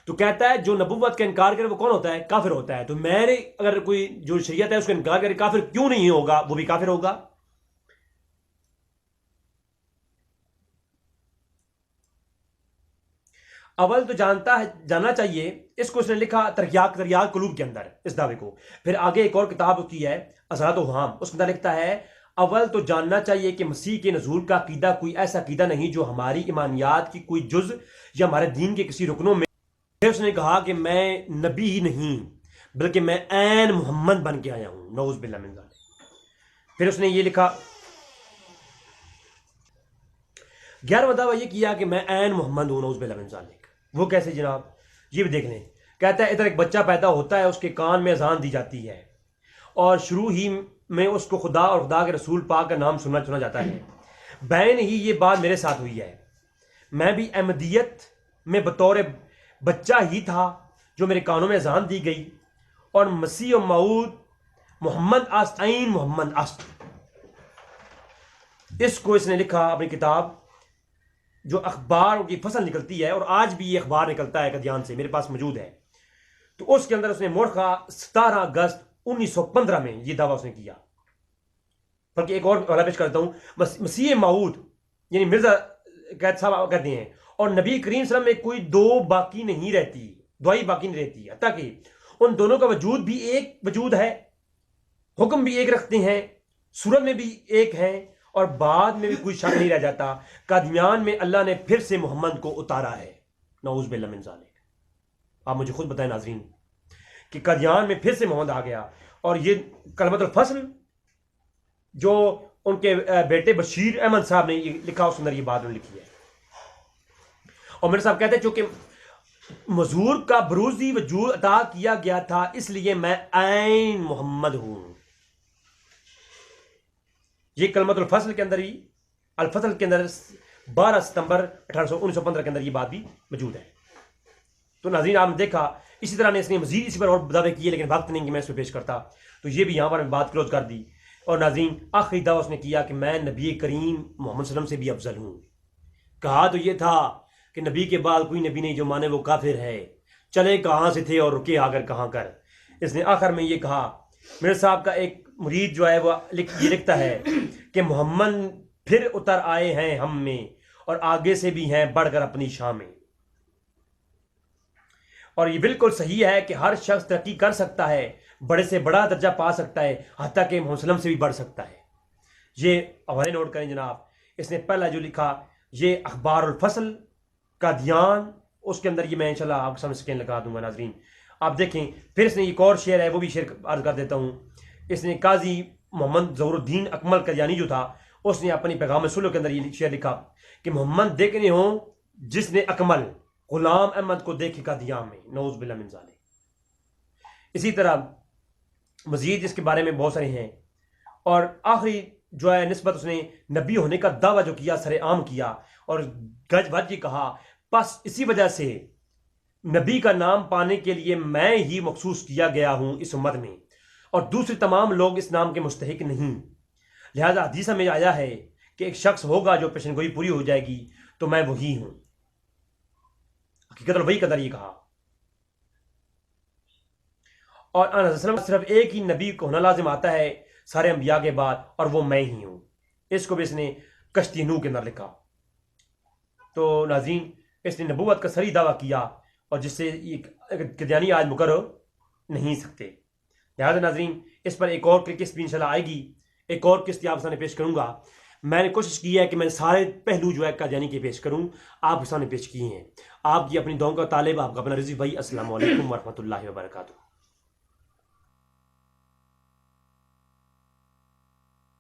تو کہتا ہے جو نبوت کا انکار کرے وہ کون ہوتا ہے؟ کافر ہوتا ہے۔ تو میں نے اگر کوئی جو شریعت ہے اس کا انکار کرے کافر کیوں نہیں ہوگا؟ وہ بھی کافر ہوگا۔ اول تو جاننا چاہیے، اس کو اس نے لکھا تریاق قلوب کے اندر اس دعوے کو۔ پھر آگے ایک اور کتاب کی ہے اثرات و ہام، اس کے اندر لکھتا ہے اول تو جاننا چاہیے کہ مسیح کے نزول کا عقیدہ کوئی ایسا عقیدہ نہیں جو ہماری ایمانیات کی کوئی جز یا ہمارے دین کے کسی رکنوں میں۔ پھر اس نے کہا کہ میں نبی ہی نہیں بلکہ میں عین محمد بن کے آیا ہوں، نعوذ باللہ من ذالک۔ پھر اس نے یہ لکھا 11واں دعویٰ یہ کیا کہ میں عین محمد ہوں، نعوذ باللہ من ذالک۔ وہ کیسے جناب؟ یہ بھی دیکھ لیں۔ کہتا ہے ادھر ایک بچہ پیدا ہوتا ہے، اس کے کان میں اذان دی جاتی ہے اور شروع ہی میں اس کو خدا اور خدا کے رسول پاک کا نام سنا جاتا ہے۔ بین ہی یہ بات میرے ساتھ ہوئی ہے، میں بھی احمدیت میں بطور بچہ ہی تھا جو میرے کانوں میں اذان دی گئی، اور مسیح و موعود محمد است عین محمد است۔ اس کو اس نے لکھا اپنی کتاب جو اخبار کی فصل نکلتی ہے، اور آج بھی یہ اخبار نکلتا ہے قادیان سے، میرے پاس موجود ہے۔ تو اس کے اندر اس نے مورخہ 17 اگست 1915 میں یہ دعویٰ اس نے کیا۔ بلکہ ایک اور حوالہ پیش کرتا ہوں، مسیح موعود یعنی مرزا قید صاحب کہتے ہیں، اور نبی کریم صلی اللہ علیہ وسلم میں کوئی دو باقی نہیں رہتی، دعائی باقی نہیں رہتی، حتیٰ کہ ان دونوں کا وجود بھی ایک وجود ہے، حکم بھی ایک رکھتے ہیں، صورت میں بھی ایک ہیں، اور بعد میں بھی کوئی شک نہیں رہ جاتا۔ قادیان میں اللہ نے پھر سے محمد کو اتارا ہے، نعوذ باللہ من ذالک۔ آپ مجھے خود بتائیں ناظرین کہ قادیان میں پھر سے محمد آ گیا۔ اور یہ کلمۃ الفصل جو ان کے بیٹے بشیر احمد صاحب نے یہ لکھا، اس اندر یہ بات انہوں نے لکھی ہے۔ اور میرے صاحب کہتے ہیں چونکہ مظہور کا بروزی وجود عطا کیا گیا تھا اس لیے میں عین محمد ہوں۔ یہ کلمۃ الفصل کے اندر ہی، الفصل کے اندر 12 ستمبر 1915 کے اندر یہ بات بھی موجود ہے۔ تو ناظرین آپ نے دیکھا، اسی طرح نے اس نے مزید اسی پر اور دعوے کیے، لیکن وقت نہیں کہ میں اس پہ پیش کرتا، تو یہ بھی یہاں پر بات کلوز کر دی۔ اور ناظرین آخری دعویٰ اس نے کیا کہ میں نبی کریم محمد صلی اللہ علیہ وسلم سے بھی افضل ہوں۔ کہا تو یہ تھا کہ نبی کے بعد کوئی نبی نہیں، جو مانے وہ کافر ہے، چلے کہاں سے تھے اور رکے آ کر کہاں کر۔ اس نے آخر میں یہ کہا، میرے صاحب کا ایک مرید جو ہے وہ یہ لکھتا ہے کہ محمد پھر اتر آئے ہیں ہم میں، اور آگے سے بھی ہیں بڑھ کر اپنی شان میں۔ اور یہ بالکل صحیح ہے کہ ہر شخص ترقی کر سکتا ہے، بڑے سے بڑا درجہ پا سکتا ہے، حتیٰ کہ محمد صلی اللہ علیہ وسلم سے بھی بڑھ سکتا ہے۔ یہ حوالے نوٹ کریں جناب، اس نے پہلا جو لکھا یہ اخبار الفصل قادیان، اس کے اندر یہ میں انشاءاللہ آپ کے سامنے سکرین لگا دوں گا ناظرین، آپ دیکھیں۔ پھر اس نے ایک اور شعر ہے، وہ بھی شعر عرض کر دیتا ہوں۔ اس نے قاضی محمد ظہور الدین اکمل قادیانی جو تھا، اس نے اپنی پیغام صلح کے اندر یہ شعر لکھا کہ محمد دیکھنے ہوں جس نے اکمل غلام احمد کو دیکھے قادیان میں، نعوذ باللہ من ذالک۔ اسی طرح مزید اس کے بارے میں بہت سارے ہیں۔ اور آخری جو ہے نسبت اس نے نبی ہونے کا دعویٰ جو کیا، سر عام کیا اور گج بج یہ کہا، بس اسی وجہ سے نبی کا نام پانے کے لیے میں ہی مخصوص کیا گیا ہوں اس امت میں، اور دوسرے تمام لوگ اس نام کے مستحق نہیں۔ لہذا حدیث میں آیا ہے کہ ایک شخص ہوگا جو پیشن گوئی پوری ہو جائے گی تو میں وہی ہوں۔ حقیقت وہی قدر یہ کہا۔ اور آن حضرت صلی اللہ علیہ وسلم صرف ایک ہی نبی کو ہونا لازم آتا ہے سارے انبیاء کے بعد، اور وہ میں ہی ہوں۔ اس کو بھی اس نے کشتی نوح کے اندر لکھا۔ تو ناظرین، اس نے نبوت کا صریح دعویٰ کیا، اور جس سے قادیانی آج مقرر نہیں سکتے۔ لہٰذا ناظرین، اس پر ایک اور قسط بھی انشاءاللہ آئے گی، ایک اور قسط آپ کے سامنے پیش کروں گا۔ میں نے کوشش کی ہے کہ میں سارے پہلو جو ہے قادیانی کے پیش کروں، آپ کے سامنے پیش کیے ہیں۔ آپ کی اپنی دعاؤں کا طالب، آپ کا اپنا رضی بھائی۔ السلام علیکم ورحمۃ اللہ وبرکاتہ۔